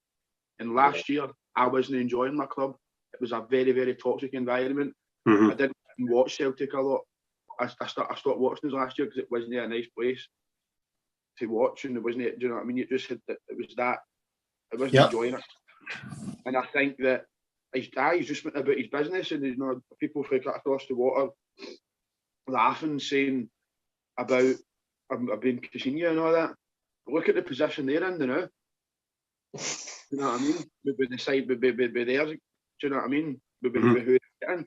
Speaker 2: And last year I wasn't enjoying my club. It was a very, very toxic environment.
Speaker 1: Mm-hmm.
Speaker 2: I didn't watch Celtic a lot. I stopped watching us last year because it wasn't a nice place to watch, and it wasn't. Do you know what I mean? It just had that. It was that. I wasn't enjoying it, and I think that he's just went about his business, and you know, people from across the water laughing, saying about being Caixinha and all that. But look at the position they're in now. You know what I mean? With the side, with theirs. Do you know what I mean? With who they're getting.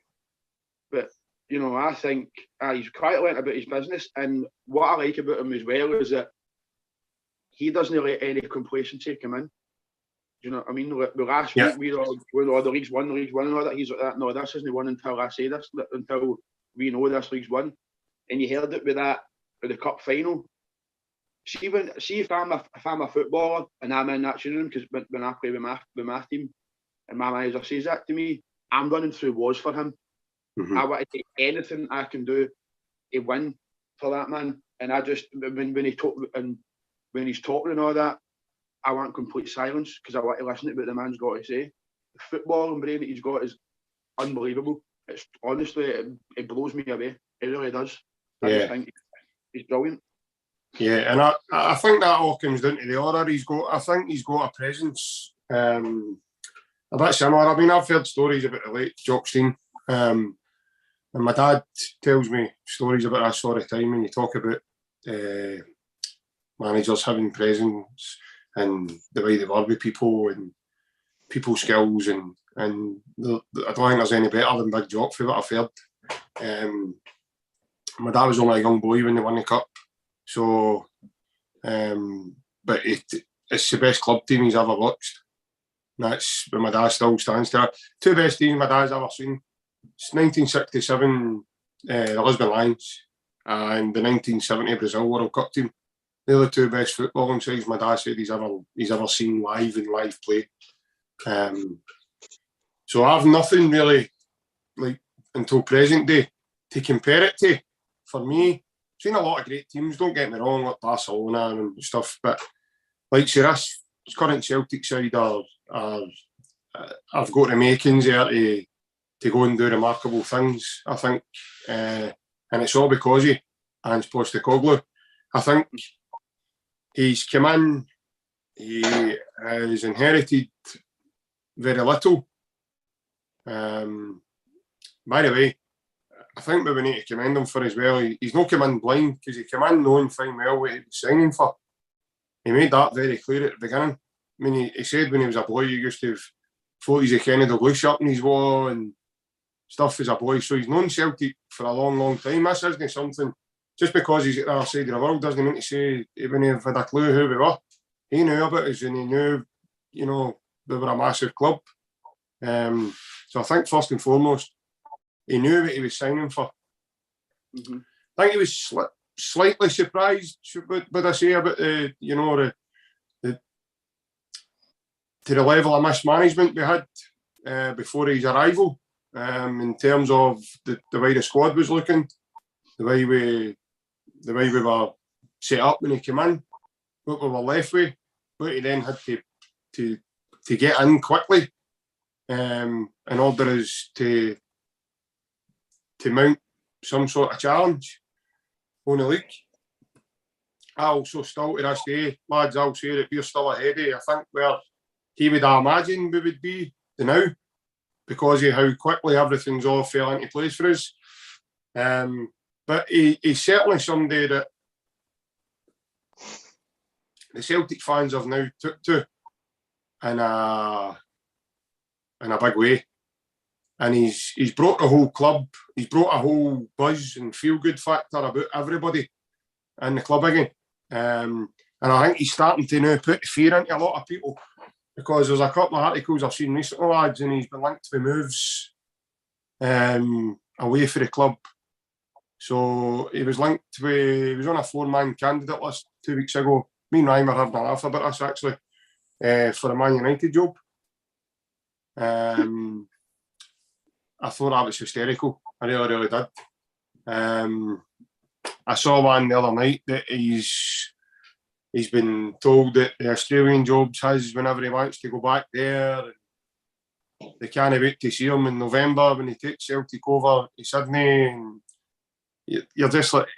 Speaker 2: But you know, I think he's quite went about his business, and what I like about him as well is that he doesn't let any complacency come in. Do you know what I mean? The last week we were the league's won, and all that. He's like that. No, this isn't won until I say this. Until we know this league's won. And you heard it with the cup final. See if I'm a footballer and I'm in that tuning room, because when I play with my team and my manager says that to me, I'm running through walls for him. Mm-hmm. I want to take anything I can do to win for that man. And I just when he's talking and all that, I want complete silence because I want to listen to what the man's got to say. The footballing brain that he's got is unbelievable. It's honestly it blows me away. It really does. I just think he's brilliant.
Speaker 1: Yeah, and I think that all comes down to the order. I think he's got a presence. A bit similar. I mean, I've heard stories about the late Jock Stein. And my dad tells me stories about that sort of time when you talk about managers having presence and the way they were with people and people's skills and I don't think there's any better than Big Jock for what I've heard. My dad was only a young boy when they won the cup, so but it's the best club team he's ever watched. And that's where my dad still stands there. Two best teams my dad's ever seen. It's 1967, the Lisbon Lions, and the 1970 Brazil World Cup team. They're the two best footballing sides my dad said he's ever seen live in live play. So I've nothing really like until present day to compare it to. For me, I've seen a lot of great teams. Don't get me wrong, like Barcelona and stuff, but like say this current Celtic side I've got the makings there to go and do remarkable things. I think, and it's all because of Ange Postecoglou. I think he's come in, he has inherited very little. By the way, I think we need to commend him for as well. He's not come in blind because he came in knowing fine well what he was signing for. He made that very clear at the beginning. I mean, he said when he was a boy, he used to have thought he's a Kennedy blue shirt in his wall and stuff as a boy. So he's known Celtic for a long, long time. This isn't something, just because he's at the other side of the world doesn't mean to say he wouldn't have had a clue who we were. He knew about us and he knew, we were a massive club. So I think first and foremost, he knew what he was signing for.
Speaker 2: Mm-hmm.
Speaker 1: I think he was slightly surprised, would I say, about to the level of mismanagement we had before his arrival, in terms of the way the squad was looking, the way we were set up when he came in, what we were left with, but he then had to get in quickly in order us to mount some sort of challenge on the league. I also still to this day, lads, I'll say that we're still ahead of, I think, where he would imagine we would be now, because of how quickly everything's all fell into place for us. But he's certainly somebody that the Celtic fans have now took to in a big way. And he's brought the whole club, he's brought a whole buzz and feel-good factor about everybody in the club again. And I think he's starting to now put fear into a lot of people, because there's a couple of articles I've seen recently, lads, and he's been linked with moves away for the club. So he was on a 4-man candidate list 2 weeks ago. Me and Ryan were having a laugh about this, actually, for a Man United job. I thought that was hysterical. I really, really did. I saw one the other night that he's been told that the Australian job's his whenever he wants to go back there. They can't wait to see him in November when he takes Celtic over to Sydney. And you're just like,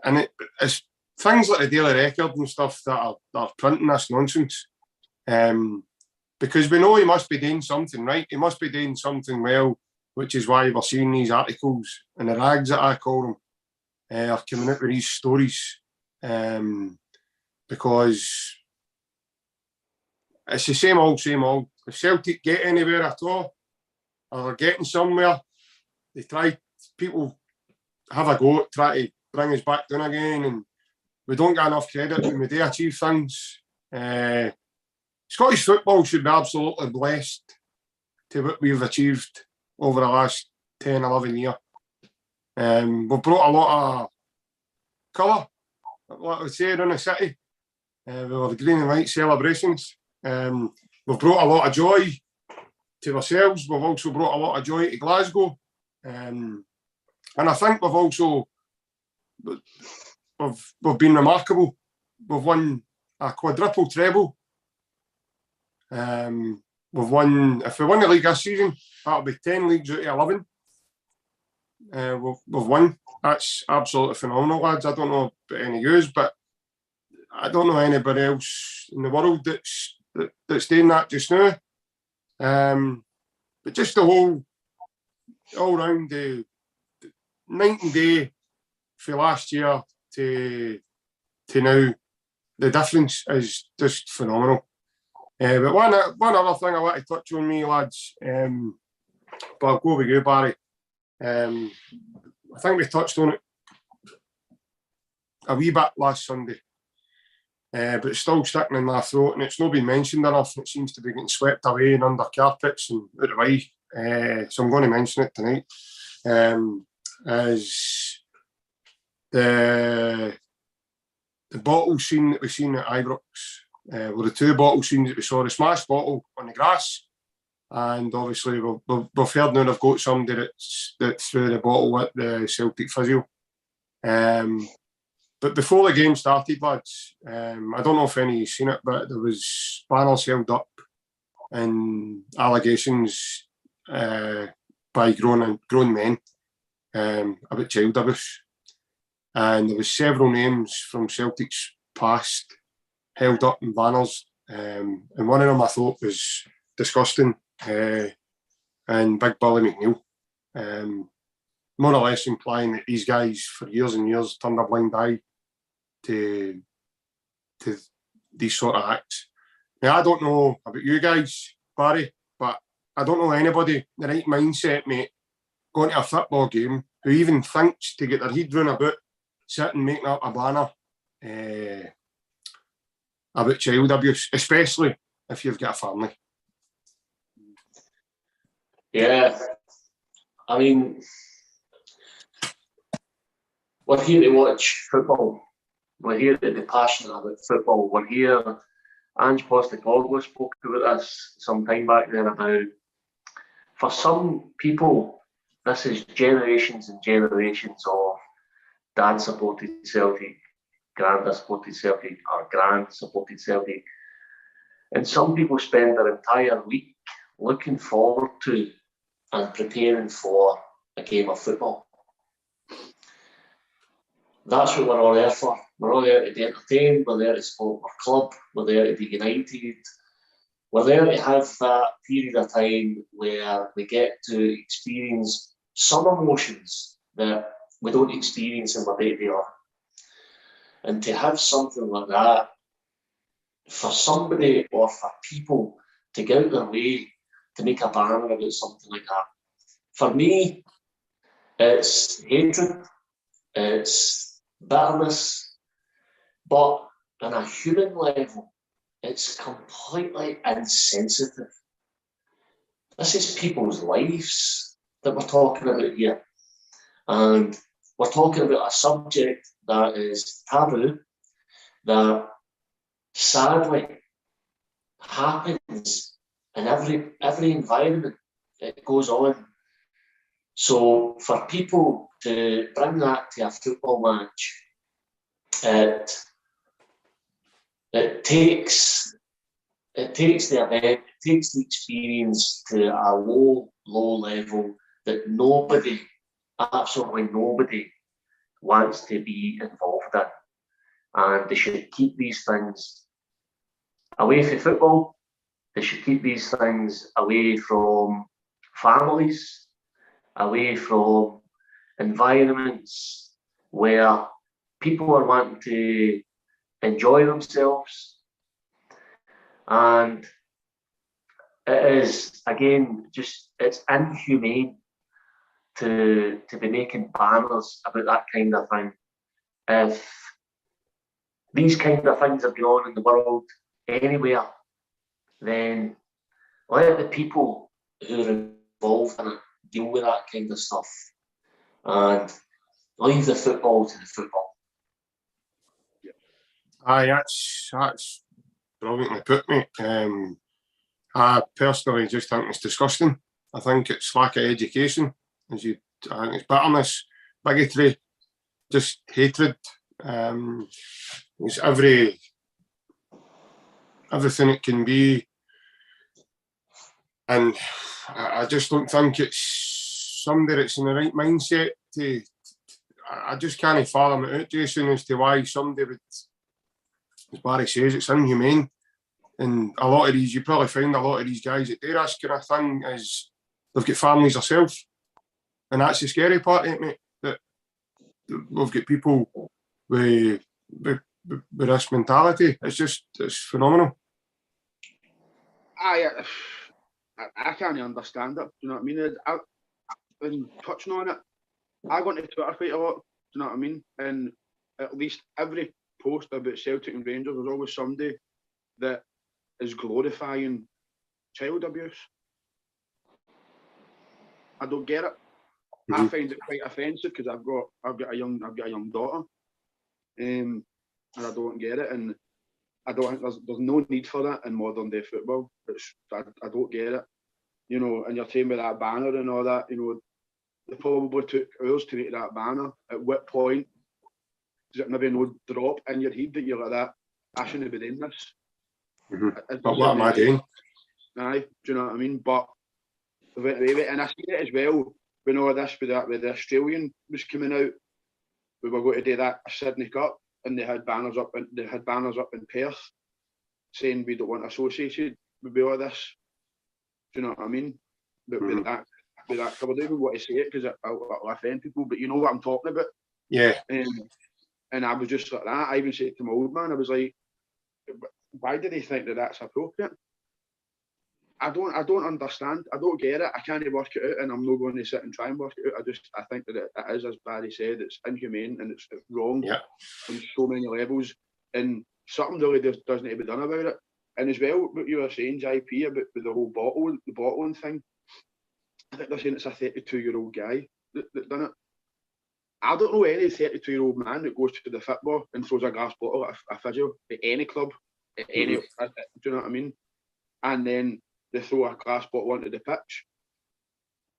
Speaker 1: and it's things like the Daily Record and stuff that are printing this nonsense. Because we know he must be doing something right. He must be doing something well, which is why we're seeing these articles and the rags that I call them are coming out with these stories. Because it's the same old, same old. If Celtic get anywhere at all, or they're getting somewhere, people have a go at try to bring us back down again, and we don't get enough credit when we do achieve things. Scottish football should be absolutely blessed to what we've achieved over the last 10, 11 years. We've brought a lot of colour, like we say, around the city. With the green and white celebrations. We've brought a lot of joy to ourselves. We've also brought a lot of joy to Glasgow. And I think we've been remarkable. We've won a quadruple treble. If we won the league this season, that'll be 10 leagues out of 11. We've won. That's absolutely phenomenal, lads. I don't know about any of yous, but I don't know anybody else in the world that's doing that just now. But just the all round the night and day for last year to now, the difference is just phenomenal. But one other thing I want to touch on, me lads, but I'll go with you, Barry. I think we touched on it a wee bit last Sunday, but it's still sticking in my throat, and it's not been mentioned enough. It seems to be getting swept away and under carpets and out of the way. So I'm going to mention it tonight. As the bottle scene that we've seen at Ibrox, were the two bottle scenes that we saw. The smashed bottle on the grass, and obviously we've heard now they've got somebody that threw the bottle at the Celtic physio. But before the game started, lads, I don't know if any of you've seen it, but there was banners held up and allegations by grown men about child abuse. And there was several names from Celtic's past held up in banners. And one of them I thought was disgusting. And Big Billy McNeil. More or less implying that these guys for years and years turned a blind eye to these sort of acts. Now, I don't know about you guys, Barry, but I don't know anybody in the right mindset, mate, going to a football game who even thinks to get their head run about sitting making up a banner about child abuse, especially if you've got a family.
Speaker 3: Yeah, I mean, we're here to watch football. We're here to be passionate about football. We're here. Ange Postecoglou spoke about this some time back then about, for some people, this is generations and generations of dad supported Celtic, granddad supported Celtic, or grand supported Celtic. And some people spend their entire week looking forward to and preparing for a game of football. That's what we're all there for. We're all there to be entertained, we're there to support our club, we're there to be united. We're there to have that period of time where we get to experience some emotions that we don't experience in our day-to-day life. And to have something like that, for somebody or for people to go out their way to make a banner about something like that, for me, it's hatred, it's bitterness, but on a human level, it's completely insensitive. This is people's lives that we're talking about here. And we're talking about a subject that is taboo, that sadly happens in every environment it goes on. So for people to bring that to a football match, it takes the event, it takes the experience to a low level that nobody, absolutely nobody, wants to be involved in. And they should keep these things away from football. They should keep these things away from families, away from environments where people are wanting to enjoy themselves. And it is, again, just, it's inhumane to be making banners about that kind of thing. If these kind of things are going on in the world anywhere, then let the people who are involved in it deal with that kind of stuff and leave the football to the football.
Speaker 1: Aye, that's brilliantly put, mate. I personally just think it's disgusting. I think it's lack of education. I think it's bitterness, bigotry, just hatred. It's everything it can be. And I just don't think it's somebody that's in the right mindset to. I just can't fathom it out, Jason, as to why somebody as Barry says, it's inhumane. And a lot of these, you probably find a lot of these guys that do this kind of thing is they've got families themselves. And that's the scary part of it, mate. That we've got people with this mentality. It's phenomenal.
Speaker 2: I can't understand it. Do you know what I mean? And touching on it, I go into Twitter quite a lot. Do you know what I mean? And at least every post about Celtic and Rangers, there's always somebody that is glorifying child abuse. I don't get it. I find it quite offensive because I've got a young daughter, and I don't get it. And I don't think there's no need for that in modern day football. I don't get it. You know, and you're saying with that banner and all that, you know, they probably took hours to make that banner. At what point does it maybe no drop in your head that you're like that? I shouldn't be doing this.
Speaker 1: But what am I doing?
Speaker 2: Aye, do you know what I mean? But and I see it as well when all this with the Australian was coming out. We were going to do that Sydney Cup, and they had banners up in Perth saying we don't want associated with all this. Do you know what I mean? But with that, I don't even want to say it because it'll offend people. But you know what I'm talking about.
Speaker 1: Yeah.
Speaker 2: And I was just like that. I even said to my old man, I was like, why do they think that that's appropriate? I don't understand. I don't get it. I can't work it out, and I'm not going to sit and try and work it out. I think that it is, as Barry said, it's inhumane and it's wrong on so many levels, and something really doesn't need to be done about it. And as well, what you were saying, JP, about the whole bottling thing, I think they're saying it's a 32-year-old guy that done it. I don't know any 32-year-old man that goes to the football and throws a glass bottle at a physio at any club, at any. Do you know what I mean? And then they throw a glass bottle onto the pitch.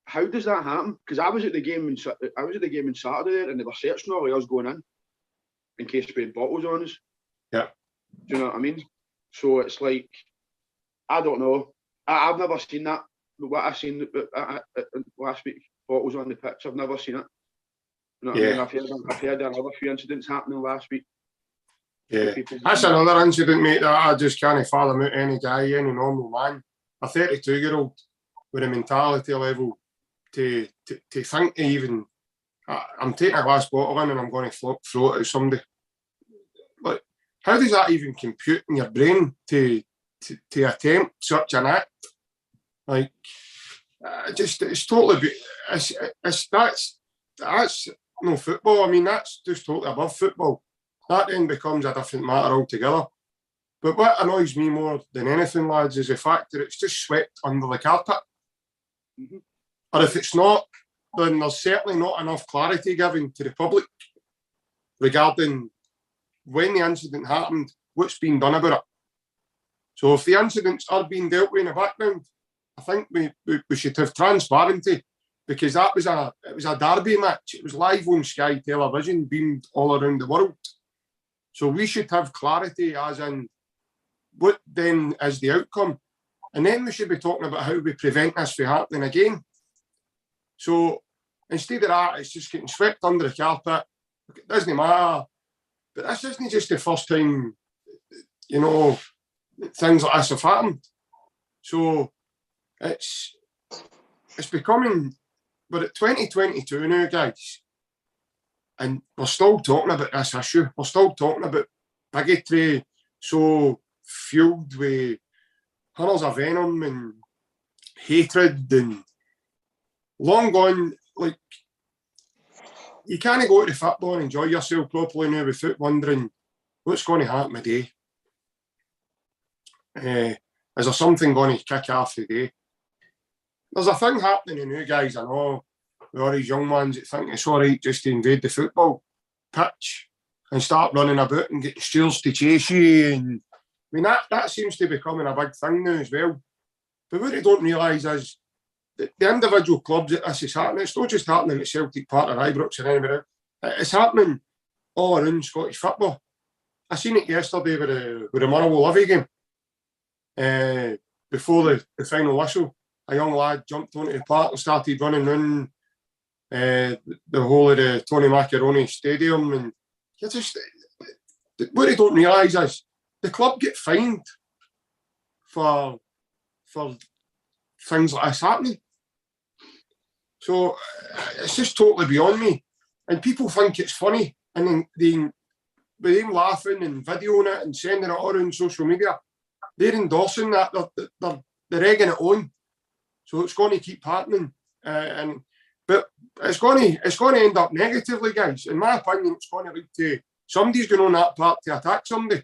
Speaker 2: How does that happen? Because I was at the game on Saturday there, and they were searching all of us going in case we had bottles on us.
Speaker 1: Yeah.
Speaker 2: Do you know what I mean? So it's like, I don't know. I've never seen that. What I've seen last week, bottles on the pitch. I've never seen it. You know what I mean? I've heard another few incidents happening last week.
Speaker 1: Yeah, that's another incident, mate, that I just can't fathom out any guy, any normal man. A 32-year-old with a mentality level to think even, I'm taking a glass bottle in and I'm going to throw it at somebody. Like, how does that even compute in your brain to attempt such an act? Like, it's totally, that's no football. I mean, that's just totally above football. That then becomes a different matter altogether. But what annoys me more than anything, lads, is the fact that it's just swept under the carpet. Or if it's not, then there's certainly not enough clarity given to the public regarding when the incident happened, what's been done about it. So if the incidents are being dealt with in the background, I think we should have transparency, because it was a derby match. It was live on Sky Television, beamed all around the world. So we should have clarity as in what then is the outcome. And then we should be talking about how we prevent this from happening again. So instead of that, it's just getting swept under the carpet. It doesn't matter. But this isn't just the first time, you know, things like this have happened. So it's becoming, we're at 2022 now, guys. And we're still talking about this issue. We're still talking about bigotry, so fueled with tunnels of venom and hatred and long gone. Like, you can't go to the football and enjoy yourself properly now without wondering what's going to happen today. Is there something going to kick off today? There's a thing happening now, guys, I know, with all these young ones that think it's all right just to invade the football pitch and start running about and getting steers to chase you. And I mean, that seems to be becoming a big thing now as well. But what they don't realise is that the individual clubs that this is happening, it's not just happening at Celtic Park or Ibrox or anywhere else. It's happening all around Scottish football. I seen it yesterday with the Motherwell Livy game. Before the final whistle, a young lad jumped onto the park and started running around the whole of the Tony Macaroni Stadium, and you just, what they don't realise is the club get fined for things like this happening. So it's just totally beyond me. And people think it's funny, and then with them laughing and videoing it and sending it all around social media, they're endorsing that. They're egging it on. So it's going to keep happening. But it's going to end up negatively, guys. In my opinion, it's going to lead to somebody's going on that part to attack somebody.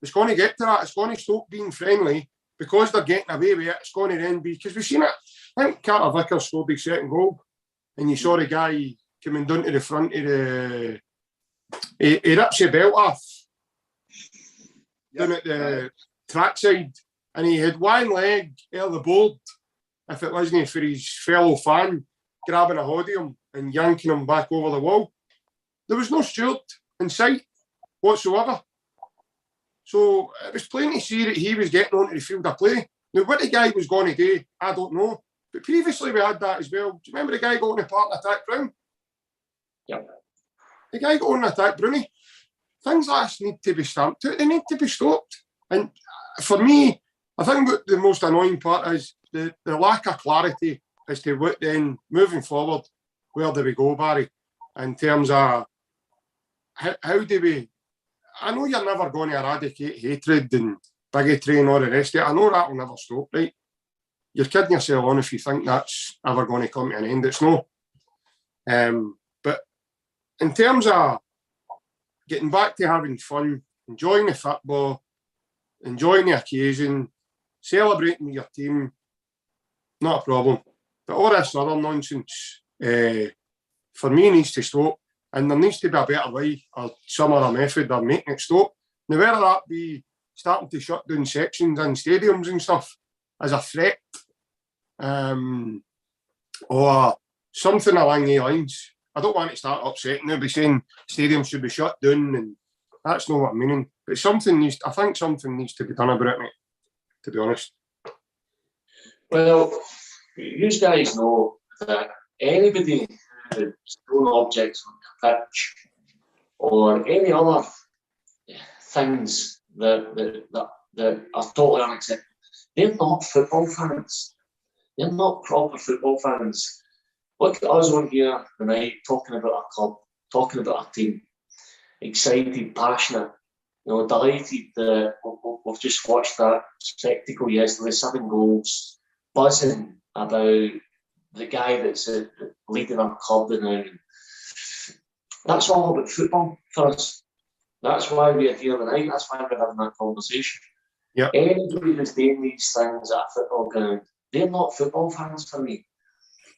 Speaker 1: It's going to get to that. It's going to stop being friendly because they're getting away with it. It's going to then be, because we've seen it. I think Carter Vickers scored his second goal, and you saw the guy coming down to the front of the. He rips your belt off down at the trackside, and he had one leg out of the board, if it wasn't for his fellow fan grabbing a hold of him and yanking him back over the wall. There was no steward in sight whatsoever. So it was plain to see that he was getting onto the field of play. Now, what the guy was going to do, I don't know. But previously we had that as well. Do you remember the guy going to part and attack Brown?
Speaker 3: Yeah.
Speaker 1: The guy going to attack Brownie. Things like this need to be stamped out. They need to be stopped. And for me, I think what the most annoying part is the lack of clarity as to what then, moving forward, where do we go, Barry, in terms of how do we... I know you're never going to eradicate hatred and bigotry and all the rest of it. I know that will never stop, right? You're kidding yourself on if you think that's ever going to come to an end. It's no. But in terms of getting back to having fun, enjoying the football, enjoying the occasion, celebrating with your team, not a problem. But all this other nonsense, for me, needs to stop. And there needs to be a better way or some other method of making it stop. Now, whether that be starting to shut down sections in stadiums and stuff as a threat, or something along the lines. I don't want to start upsetting them by saying stadiums should be shut down, and that's not what I'm meaning. But I think something needs to be done about it, mate, to be honest.
Speaker 3: Well, you guys know that anybody who's thrown objects on the pitch or any other things that are totally unacceptable, they're not football fans. They're not proper football fans. Look at us on here tonight talking about our club, talking about our team, excited, passionate, delighted that we've just watched that spectacle yesterday, 7 goals, buzzing about the guy that's leading our club now. That's all about football for us. That's why we're here tonight. That's why we're having that conversation.
Speaker 1: Yeah.
Speaker 3: Anybody who's doing these things at a football ground, they're not football fans for me.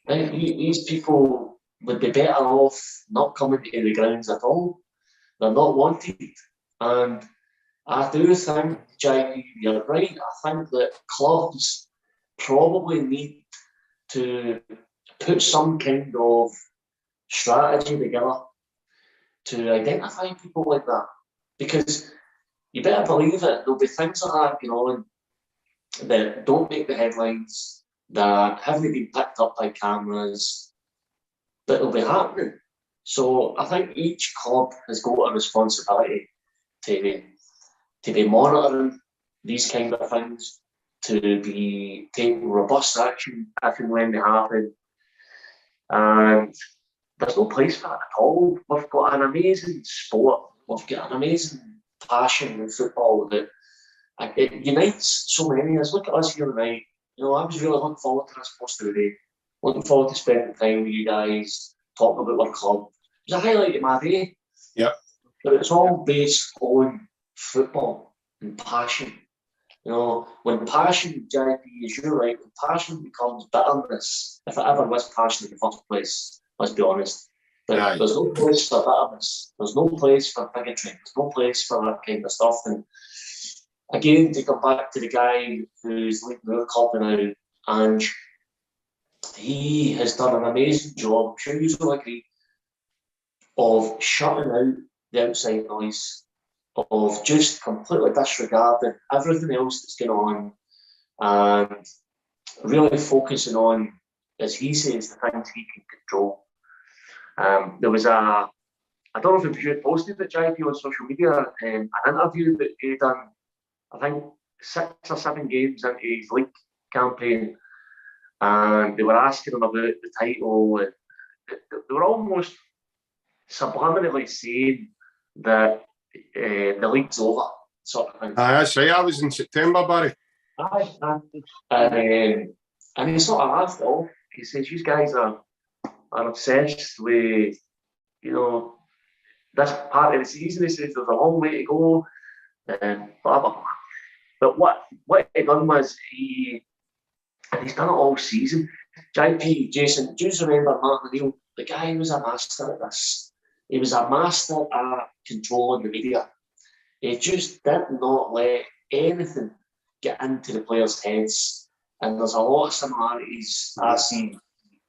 Speaker 3: These people would be better off not coming to the grounds at all. They're not wanted. And I do think, JP, you're right. I think that clubs probably need to put some kind of strategy together to identify people like that. Because you better believe it, there'll be things like that going on that don't make the headlines, that haven't been picked up by cameras, that will be happening. So I think each club has got a responsibility to be monitoring these kind of things, to be taking robust action if and when they happen. And there's no place for that at all. We've got an amazing sport. We've got an amazing passion in football that it unites so many of us. Look at us here tonight. I was really looking forward to this post today. Looking forward to spending time with you guys, talking about our club. It was a highlight of my day.
Speaker 1: Yeah.
Speaker 3: But it's all based on football and passion. When passion, JP, is you're right, when passion becomes bitterness, if it ever was passion in the first place, let's be honest. But there's no place for bitterness. There's no place for bigotry. There's no place for that kind of stuff. And again, to come back to the guy who's leading our club now, Ange, he has done an amazing job, I'm sure you will agree, of shutting out the outside noise, of just completely disregarding everything else that's going on and really focusing on, as he says, the things he can control. There was a I don't know if you had posted it, JP, on social media, an interview that he done, I think 6 or 7 games into his league campaign, and they were asking him about the title, and they were almost subliminally saying that the league's over, sort of thing.
Speaker 1: That's right, I was in September, Barry.
Speaker 3: And he sort of laughed it off. He says, "You guys are obsessed with, this part of the season." He says, "There's a long way to go, and blah, blah, blah." But what he done was, he's done it all season. JP, Jason, do you remember Martin O'Neill? The guy was a master at this. He was a master at controlling the media. He just did not let anything get into the players' heads. And there's a lot of similarities I've seen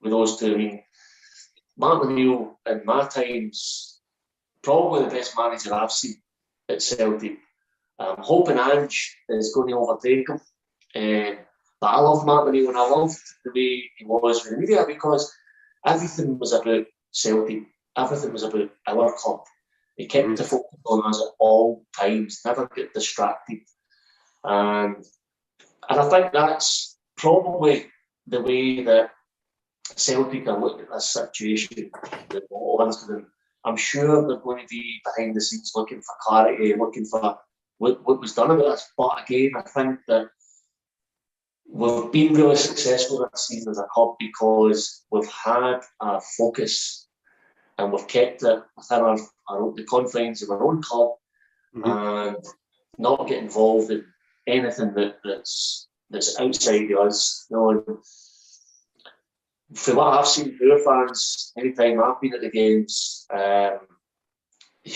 Speaker 3: with those two. I mean, Martin O'Neill, in my times, probably the best manager I've seen at Celtic. I'm hoping Ange is going to overtake him. But I love Martin O'Neill, and I loved the way he was with the media, because everything was about Celtic. Everything was about our club. He kept the focus on us at all times, never get distracted. And I think that's probably the way that Celtic are looking at this situation. I'm sure they're going to be behind the scenes looking for clarity, looking for what was done about this. But again, I think that we've been really successful this season as a club because we've had a focus and we've kept it within the confines of our own club, and not get involved in anything that's outside of us. From what I've seen from our fans, anytime I've been at the games, you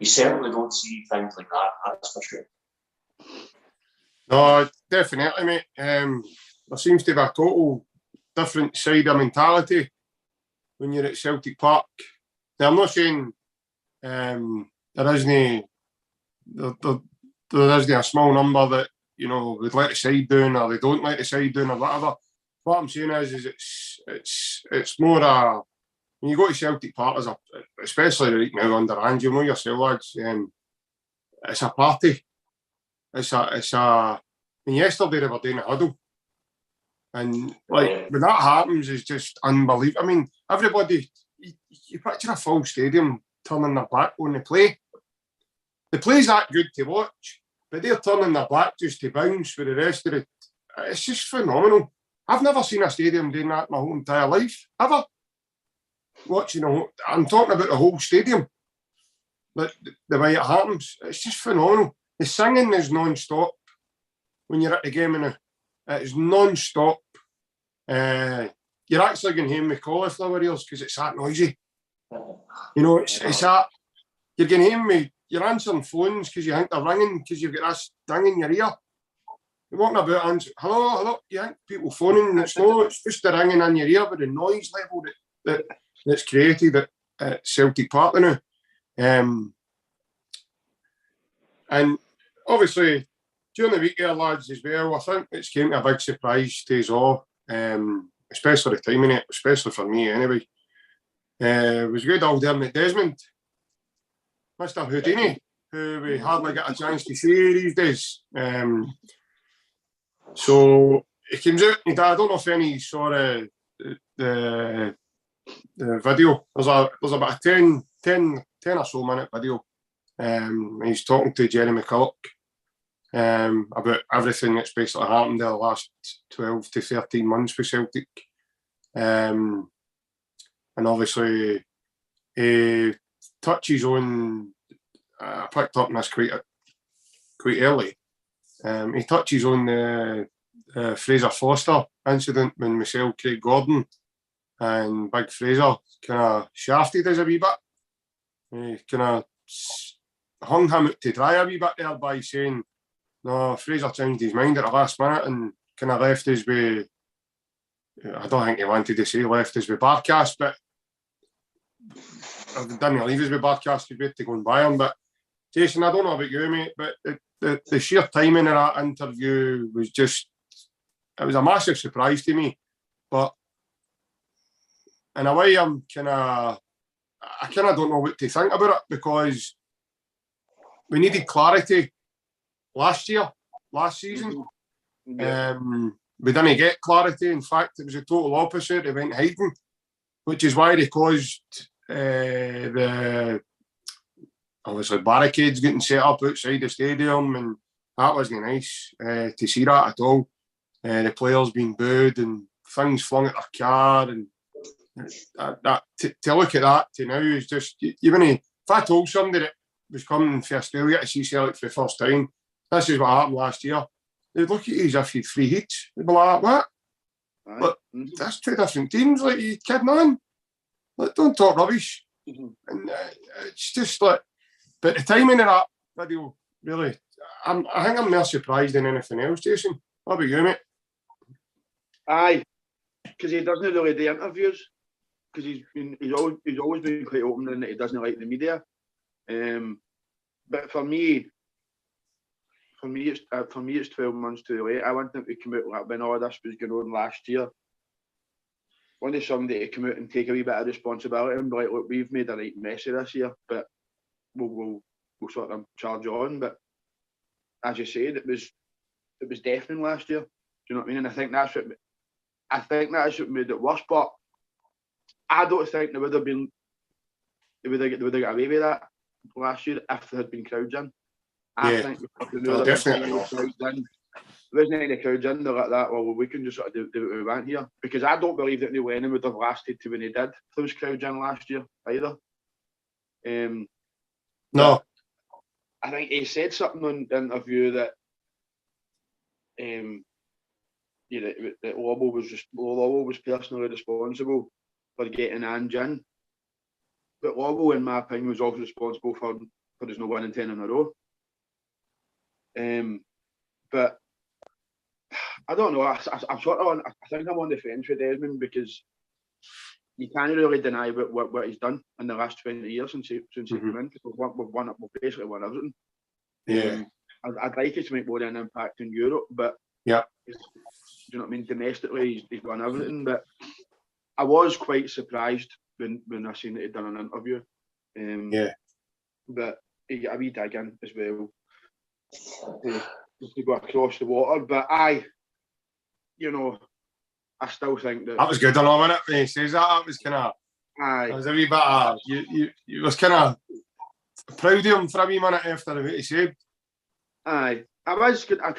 Speaker 3: certainly don't see things like that, that's for sure.
Speaker 1: No, definitely, mate. There seems to be a total different side of mentality when you're at Celtic Park. Now, I'm not saying there isn't a small number that, would let the side down, or they don't let the side down, or whatever. What I'm saying is it's more when you go to Celtic Park, especially right now under Ange, yourself, lads, it's a party. Yesterday they were doing a huddle, and when that happens, it's just unbelievable. I mean, everybody, you picture a full stadium turning their back on the play. The play's that good to watch, but they're turning their back just to bounce for the rest of it. It's just phenomenal. I've never seen a stadium doing that my whole entire life, ever. I'm talking about the whole stadium, but the way it happens, it's just phenomenal. The singing is non-stop when you're at the game, and it's non-stop. You're actually going home with cauliflower ears because it's that noisy. It's that you're going home, you're answering phones because you think they're ringing because you've got this thing in your ear. You're walking about and hello, you think people phoning, it's just the ringing in your ear with the noise level that's created at Celtic Park now. And obviously, during the week there, lads, as well, I think it's came to a big surprise to us all, especially the timing it, especially for me anyway. It was good old Dermot Desmond, Mr. Houdini, who we hardly get a chance to see these days. So he comes out, I don't know if any saw the video. There's about a 10 or so minute video. He's talking to Jerry McCulloch about everything that's basically happened in the last 12 to 13 months for Celtic. And obviously, he touches on, I picked up on this quite early. He touches on the Fraser Foster incident when myself, Craig Gordon, and Big Fraser kind of shafted us a wee bit. He kind of hung him out to dry a wee bit there by saying, no, Fraser changed his mind at the last minute and kind of left us with, I don't think he wanted to say left us with Barkas, but I didn't leave us with Barkas, he'd wait to go and buy him. But Jason, I don't know about you, mate, but the sheer timing of that interview was just, it was a massive surprise to me. But in a way, I'm kind of I kind of don't know what to think about it, because we needed clarity last season.
Speaker 2: Yeah.
Speaker 1: We didn't get clarity. In fact, it was the total opposite. It went hiding, which is why they caused the obviously barricades getting set up outside the stadium, and that wasn't nice to see that at all. The players being booed and things flung at their car, and to look at that to now is just, even if I told somebody that was coming for Australia to see Celtic for the first time, this is what happened last year, they'd look at you as if you'd 3 heats. They'd be like, what? But that's 2 different teams. Like, you kidding on? Like, don't talk rubbish. And it's just like, but the timing of that video, really, I think I'm more surprised than anything else, Jason. What about you, mate?
Speaker 2: Aye, because he doesn't really do interviews, because he's always been quite open in that he doesn't like the media. But for me it's 12 months too late. I want them to come out like when all this was going on last year. Wanted somebody to come out and take a wee bit of responsibility and be like, look, we've made a right mess of this year, but we'll sort of charge on. But as you said, it was deafening last year. Do you know what I mean? And I think that's what made it worse. But I don't think they would have got away with that last year if there had been crowds in. I think
Speaker 1: definitely not.
Speaker 2: There wasn't any crowds in, they're like that, well, we can just sort of do what we want here. Because I don't believe that Neil Lennon would have lasted to when he did those crowds in last year either.
Speaker 1: No.
Speaker 2: I think he said something on the interview that that Lobbo was personally responsible for getting Ange in. But Lobbo, in my opinion, was also responsible for us not winning 10 in a row. But I don't know. I think I'm on the fence with Desmond, because you can't really deny what he's done in the last 20 years since he came in. We've basically won everything.
Speaker 1: Yeah.
Speaker 2: I'd like it to make more of an impact in Europe, but
Speaker 1: yeah,
Speaker 2: do you know what I mean? Domestically, he's won everything. But I was quite surprised when I seen that he'd done an interview. But he got a wee dig in as well to go across the water. But I still think that
Speaker 1: was good, I know, wasn't it? When he says that was kind of, it was a wee bit you was kind of proud of him for a wee minute after what he said.
Speaker 2: Aye, I was good. I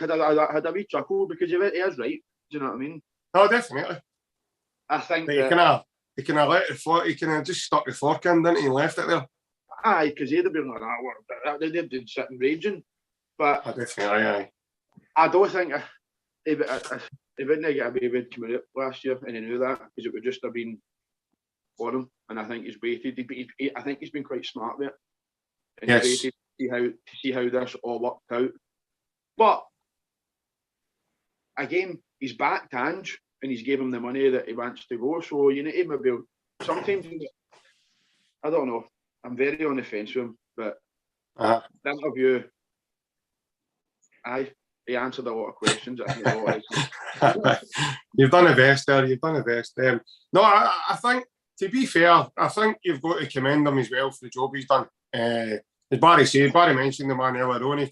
Speaker 2: had a wee chuckle, because he is right. Do you know what I mean?
Speaker 1: Oh, definitely.
Speaker 2: I think
Speaker 1: he kind of let it fall. He kind of just stuck the fork in, didn't he? And left it there.
Speaker 2: Aye, because he'd have been like that. They'd been sitting raging. But
Speaker 1: definitely, aye.
Speaker 2: I don't think he wouldn't get away with coming out last year, and he knew that, because it would just have been for him. And I think he's waited. I think he's been quite smart with it. And he's waited to see how this all worked out. But again, he's backed Ange, and he's gave him the money that he wants to go. So you need to maybe sometimes, I don't know. I'm very on the fence with him, but the interview, he answered a lot of questions.
Speaker 1: You've done the best there. You've done the best. No, I think, to be fair, I think you've got to commend him as well for the job he's done. As Barry mentioned the man earlier on,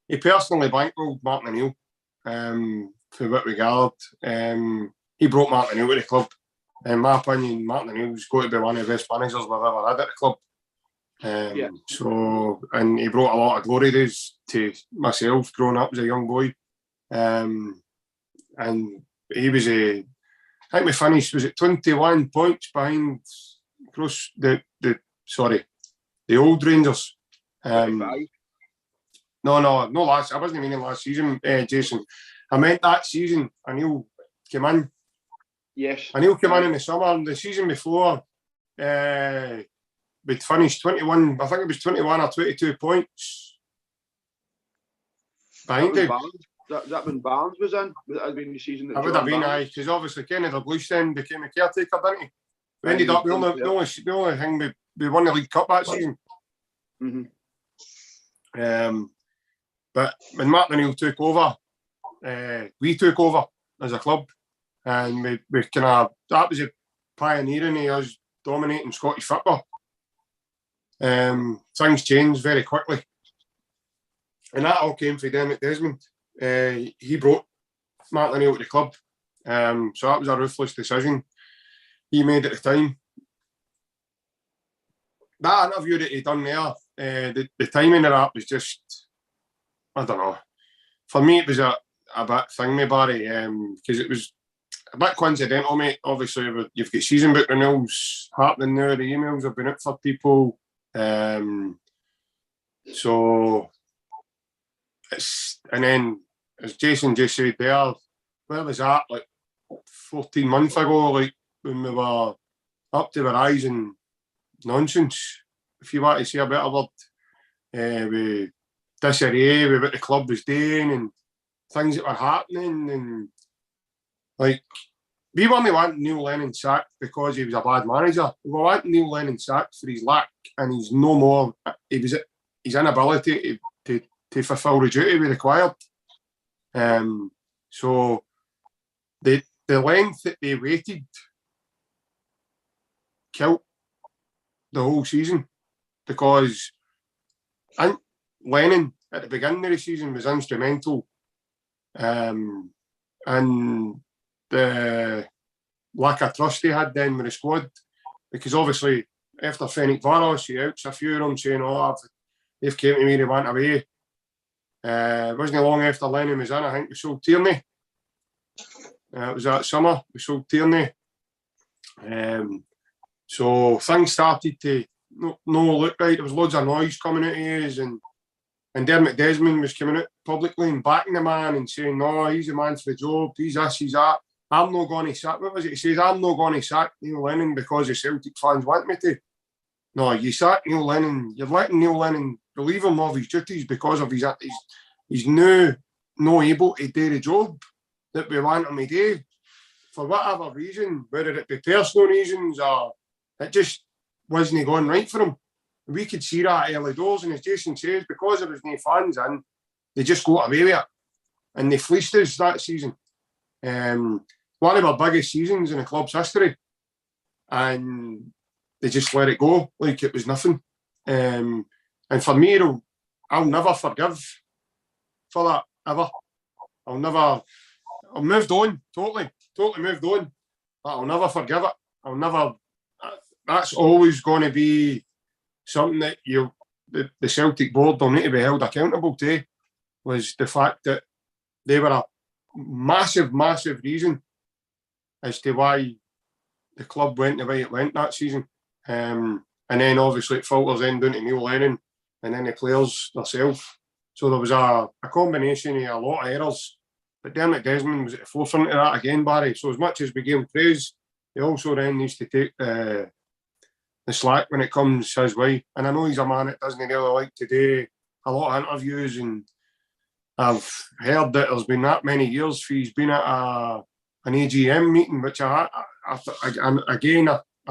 Speaker 1: he personally bankrolled Martin O'Neill for what regard. He brought Martin O'Neill to the club. In my opinion, Martin O'Neill's got to be one of the best managers we've ever had at the club. So, and he brought a lot of glory days to myself growing up as a young boy. And he was I think we finished, was it 21 points behind across the old Rangers. No, last. I wasn't meaning last season, Jason. I meant that season. O'Neill came in.
Speaker 2: Yes.
Speaker 1: O'Neill came in the summer. The season before, we'd finished 21. I think it was 21 or 22 points behind him.
Speaker 2: That when Barnes was in, would that have been the season that
Speaker 1: would have been, aye, because obviously Kenny Dalglish then became a caretaker, didn't he? We ended up the only thing we won the League Cup that season. But when Martin O'Neill took over, we took over as a club, and we kind of, that was a pioneering of us dominating Scottish football. Things changed very quickly. And that all came from Dermot Desmond. He brought Martin O'Neill to the club. So that was a ruthless decision he made at the time. That interview that he done there, the timing of that was just, I don't know. For me, it was a bit thingy, Barry, because it was a bit coincidental, mate. Obviously, you've got season book renewals happening now. The emails have been out for people. So it's, and then as Jason just said there, where was that? Like 14 months ago, like when we were up to our eyes in nonsense, if you want to say a better word, with disarray with what the club was doing and things that were happening, and like we weren't wanting Neil Lennon sacked because he was a bad manager. We were wanting Neil Lennon sacked for his lack and his his inability to fulfil the duty we required. So the length that they waited killed the whole season, because Lennon at the beginning of the season was instrumental in the lack of trust they had then with the squad, because obviously after Fenwick Varos, he outs a few of them saying, they've came to me, they went away. It wasn't long after Lennon was in, I think we sold Tierney. It was that summer, we sold Tierney. So things started to no look right. There was loads of noise coming out of his, and Dermot Desmond was coming out publicly and backing the man and saying, no, he's the man for the job, he's this, he's that. I'm not going to sack, what was it? He says, I'm not going to sack Neil Lennon because the Celtic fans want me to. No, you sack Neil Lennon, you're letting Neil Lennon relieve him of his duties because of he's now not able to do the job that we want him to do for whatever reason, whether it be personal reasons or it just wasn't going right for him. We could see that early doors, and as Jason says, because there was no fans in, they just got away with it. And they fleeced us that season. One of our biggest seasons in the club's history. And they just let it go like it was nothing. And for me, I'll never forgive for that, ever. I've moved on, totally moved on. But I'll never forgive it. That's always going to be something that the Celtic board will need to be held accountable to, was the fact that they were a massive, massive reason as to why the club went the way it went that season. And then obviously it filters then down to Neil Lennon and then the players themselves. So there was a combination of a lot of errors. But Dermot Desmond was at the forefront of that again, Barry. So as much as we give him praise, he also then needs to take the slack when it comes his way. And I know he's a man that doesn't really like to do a lot of interviews, and I've heard that there's been that many years for he's been at an AGM meeting, which I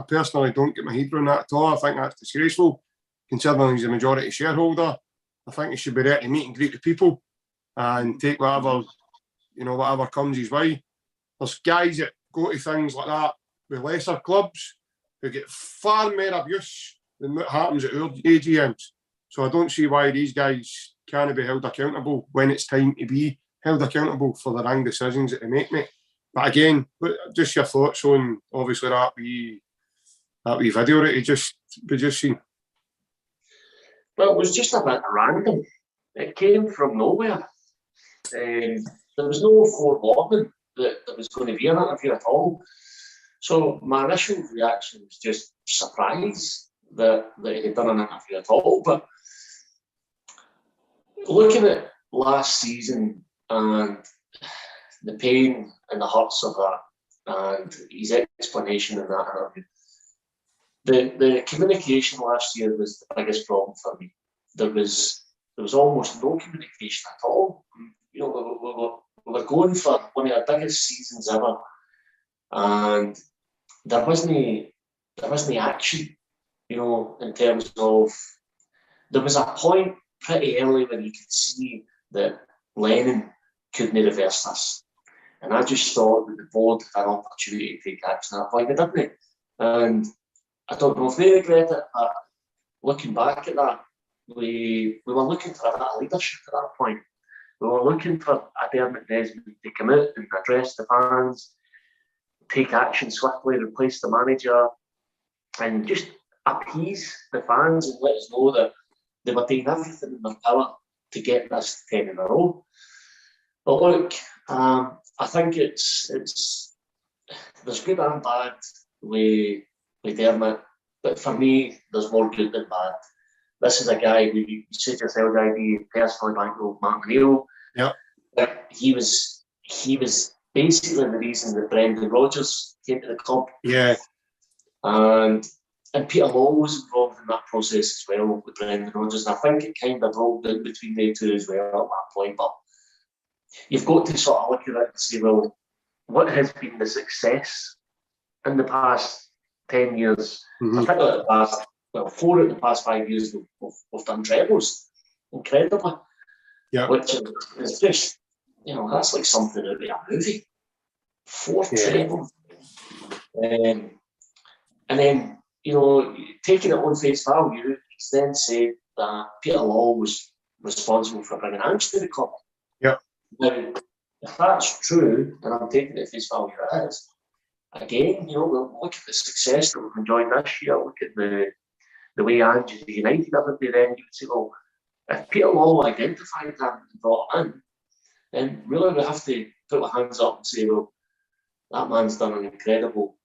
Speaker 1: personally don't get my head around that at all. I think that's disgraceful, considering he's a majority shareholder. I think he should be there to meet and greet the people and take whatever comes his way. There's guys that go to things like that with lesser clubs who get far more abuse than what happens at our AGMs. So I don't see why these guys can't be held accountable when it's time to be held accountable for the wrong decisions that they make, mate. But again, just your thoughts on obviously that wee video that we just seen.
Speaker 3: Well, it was just a bit random. It came from nowhere. There was no forewarning that there was going to be an interview at all. So my initial reaction was just surprise that he'd done an interview at all. But looking at last season and the pain and the hurts of that, and his explanation in that interview, the communication last year was the biggest problem for me. There was almost no communication at all. You know, we were going for one of our biggest seasons ever, and there wasn't action. You know, in terms of, there was a point pretty early when you could see that Lennon couldn't reverse this, and I just thought that the board had an opportunity to take action at that point, didn't they? And I don't know if they regret it, but looking back at that, we were looking for a bit of leadership at that point. We were looking for a Dermot Desmond to come out and address the fans, take action swiftly, replace the manager, and just appease the fans and let us know that they were doing everything in their power to get this 10 in a row. But look, I think it's there's good and bad with Dermot, but for me, there's more good than bad. This is a guy who, you said yourself, ID, personally bankrolled Martin O'Neill.
Speaker 1: Yeah.
Speaker 3: But he was basically the reason that Brendan Rodgers came to the club.
Speaker 1: Yeah.
Speaker 3: And Peter Law was involved in that process as well with Brendan Rodgers. And I think it kind of broke down between the two as well at that point. But you've got to sort of look at it and say, well, what has been the success in the past 10 years? Particularly the past, 4 of the past 5 years, we've done trebles incredibly.
Speaker 1: Yeah.
Speaker 3: Which is just, that's like something out of a movie. 4 trebles. And then, taking it on face value, it's then said that Peter Law was responsible for bringing Ange to the club.
Speaker 1: Yeah.
Speaker 3: Now, if that's true, and I'm taking it at face value, it is. Again, we'll look at the success that we've enjoyed this year, look at the way Ange is united everybody, then you would say, well, if Peter Law identified that and brought it in, then really we have to put our hands up and say, well, that man's done an incredible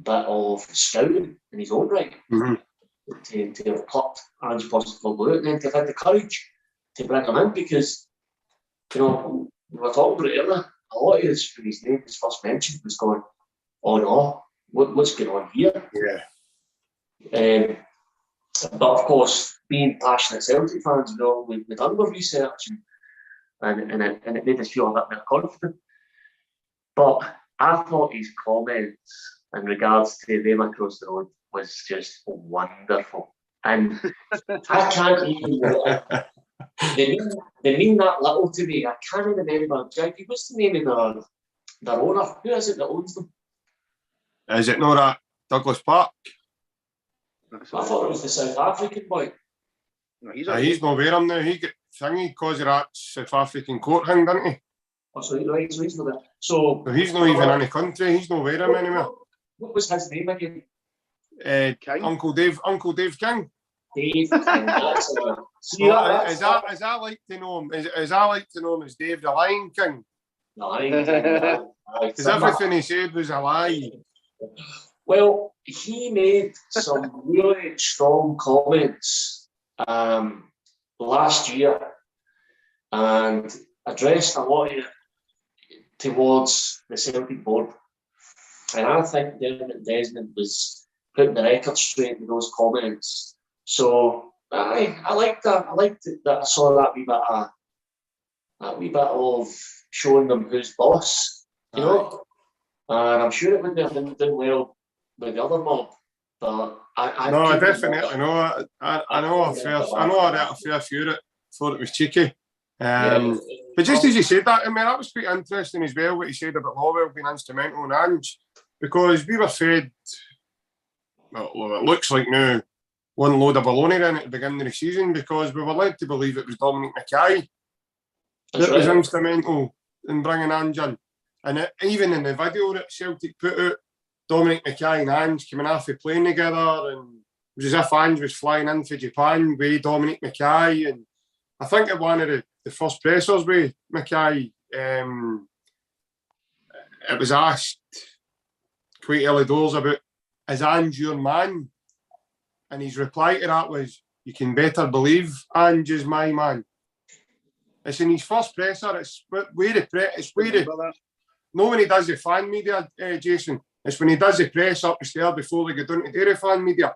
Speaker 3: bit of scouting in his own right to have plucked Ange Postecoglou out and then to have had the courage to bring him in, because, we were talking about it earlier, a lot of this, when his name was first mentioned, was going, oh no, what's going on here?
Speaker 1: Yeah.
Speaker 3: But of course, being passionate Celtic fans, we done our research and it made us feel a bit more confident. But I thought his comments in regards to them across the road was just wonderful. And I can't even, they mean that little to me. I can't remember, Jackie, what's the name of their owner? Who is it that owns them?
Speaker 1: Is it not at Douglas Park?
Speaker 3: I thought it was the South African boy.
Speaker 2: No,
Speaker 1: he's not wearing him now. He get thingy because of that South African court thing, didn't he?
Speaker 3: Oh, so he's not there. So
Speaker 1: he's not even in the country. He's not wearing him anymore.
Speaker 3: What was his name again?
Speaker 1: Uncle Dave King.
Speaker 3: Dave King.
Speaker 1: See, is that like to know him? Is I like to know him as Dave the Lion King?
Speaker 3: The Lion King.
Speaker 1: Because everything he said was a lie.
Speaker 3: Well, he made some really strong comments last year and addressed a lot of it towards the Celtic board. And I think Dermot Desmond was putting the record straight with those comments. So I liked that. I liked that I saw that wee bit of showing them who's boss, And I'm sure it wouldn't have been done well with the other mob, but I
Speaker 1: definitely know. I know a fair few that thought it was cheeky. But just as you said that, that was quite interesting as well, what he said about Lawwell being instrumental in Ange, because we were fed, well, it looks like now, one load of baloney then at the beginning of the season, because we were led to believe it was Dominic Mackay that was instrumental in bringing Ange in. And even in the video that Celtic put out, Dominic Mackay and Ange coming off a plane together, and it was as if Ange was flying into Japan with Dominic Mackay. And I think at one of the first pressers with Mackay, it was asked quite early doors about, is Ange your man? And his reply to that was, you can better believe Ange is my man. It's in his first presser, it's where not when he does the fan media, Jason. It's when he does the press up the stairs before they go down to Dairy fan media.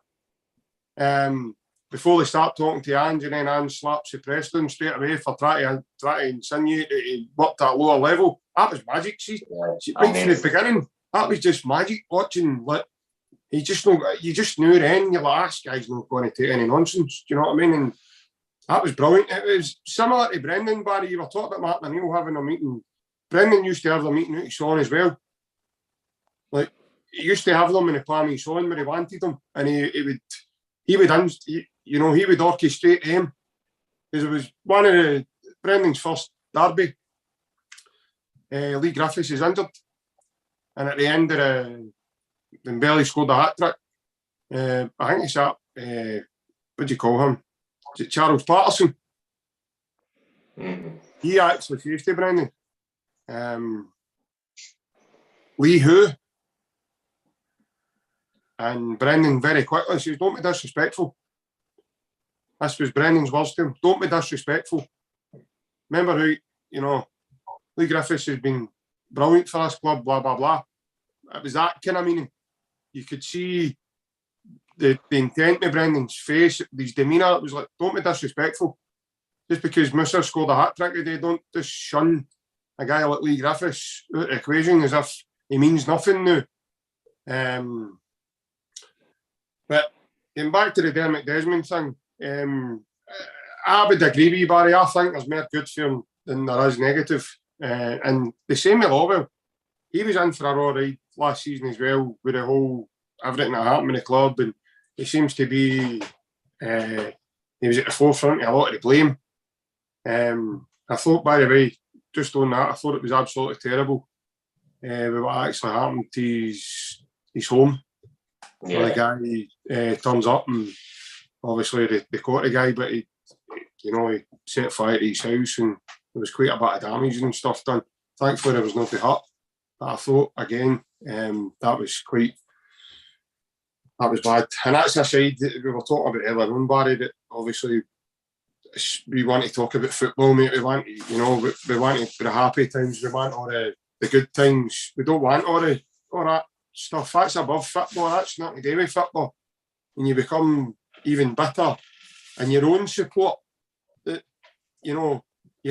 Speaker 1: Before they start talking to Ange, and then Ange slaps the press down straight away for trying to insinuate that he worked at a lower level. That was magic. Right from the beginning, that was just magic watching. Like, you just knew then, you're like, this guy's not going to take any nonsense. Do you know what I mean? And that was brilliant. It was similar to Brendan, Barry. You were talking about Martin O'Neill having a meeting. Brendan used to have a meeting out of Sean as well. Like, used to have them in the palm of his hand where he wanted them, and he would orchestrate them. Because it was one of Brendan's first derby. Lee Griffiths is injured, and at the end of when Belly scored a hat trick, I think it's that. What do you call him? Is it Charles Patterson?
Speaker 3: Mm-hmm.
Speaker 1: He actually faced Brendan. Lee who? And Brendan very quickly says, "Don't be disrespectful." This was Brendan's words to him. "Don't be disrespectful." Remember how, Lee Griffiths has been brilliant for this club, blah, blah, blah. It was that kind of meaning. You could see the intent of Brendan's face, his demeanour. It was like, don't be disrespectful. Just because Musa scored a hat trick today, don't just shun a guy like Lee Griffiths out of the equation as if he means nothing now. But getting back to the Dermot Desmond thing, I would agree with you, Barry. I think there's more good for him than there is negative. And the same with Lawwell. He was in for a raw ride last season as well, with the whole everything that happened in the club, and he seems to be he was at the forefront of a lot of the blame. I thought, by the way, just on that, I thought it was absolutely terrible with what actually happened to his home. Yeah. Where the guy turns up, and obviously they caught the guy, but he set fire to his house, and there was quite a bit of damage and stuff done. Thankfully, there was nobody hurt. But I thought, again, that was bad. And that's a side that we were talking about earlier on, Barry, that obviously we want to talk about football, mate. We want the happy times. We want all the good times. We don't want all that stuff. That's above football. That's nothing to do with football. And you become even bitter in your own support. That, you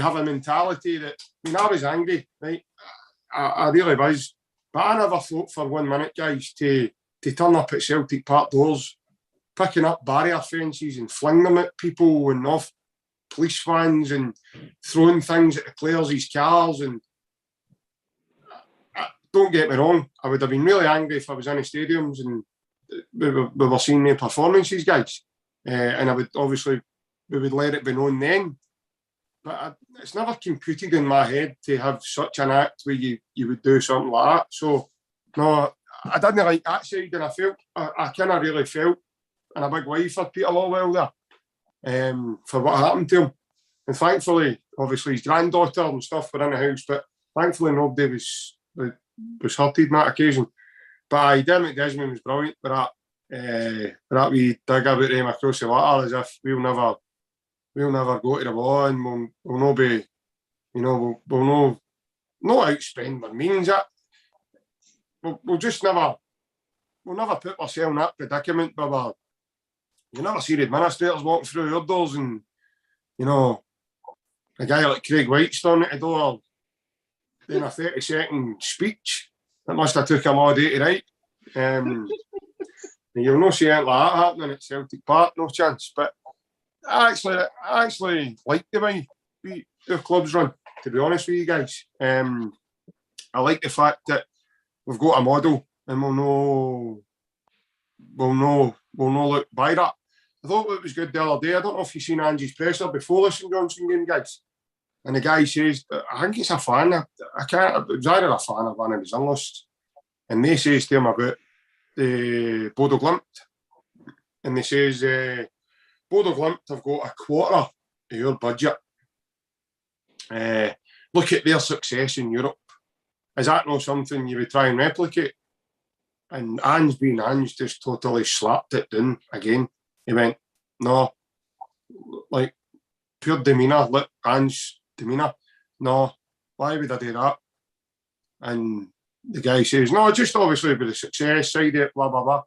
Speaker 1: have a mentality that, I was angry, right? I really was. But I never thought for 1 minute, guys, to turn up at Celtic Park doors, picking up barrier fences and fling them at people and off police vans and throwing things at the players' cars. And don't get me wrong, I would have been really angry if I was in the stadiums and we were seeing their performances, guys. And I would obviously, we would let it be known then. But it's never computed in my head to have such an act where you would do something like that. So, no, I didn't like that side, and I felt, I kind of really felt in a big way for Peter Lawwell there, for what happened to him. And thankfully, obviously, his granddaughter and stuff were in the house, but thankfully nobody was hurted on that occasion. But Dermot Desmond was brilliant with that wee dig about him across the water, as if we'll never go to the ball, and we'll not be, we'll not outspend our means. We'll just never put ourselves in that predicament. But you never see the administrators walking through our doors, and a guy like Craig White standing at the door doing a 30-second speech that must have took him all day to write. And you'll not see anything like that happening at Celtic Park, no chance. But I actually like the way our clubs run, to be honest with you guys. I like the fact that we've got a model, and we'll no look by that. I thought it was good the other day. I don't know if you've seen Angie's presser before the St Johnstone game, guys. And the guy says, I think it's a fan. It was either a fan or one of his journalists. And they says to him about the Bodo Glimt. And they says, Bodo Glimt have got a quarter of your budget. Look at their success in Europe. Is that not something you would try and replicate? And Ange being Ange just totally slapped it down again. He went, no, like pure demeanour, look, Ange's demeanour. No, why would I do that? And the guy says, no, just obviously with the success side of it, blah, blah, blah.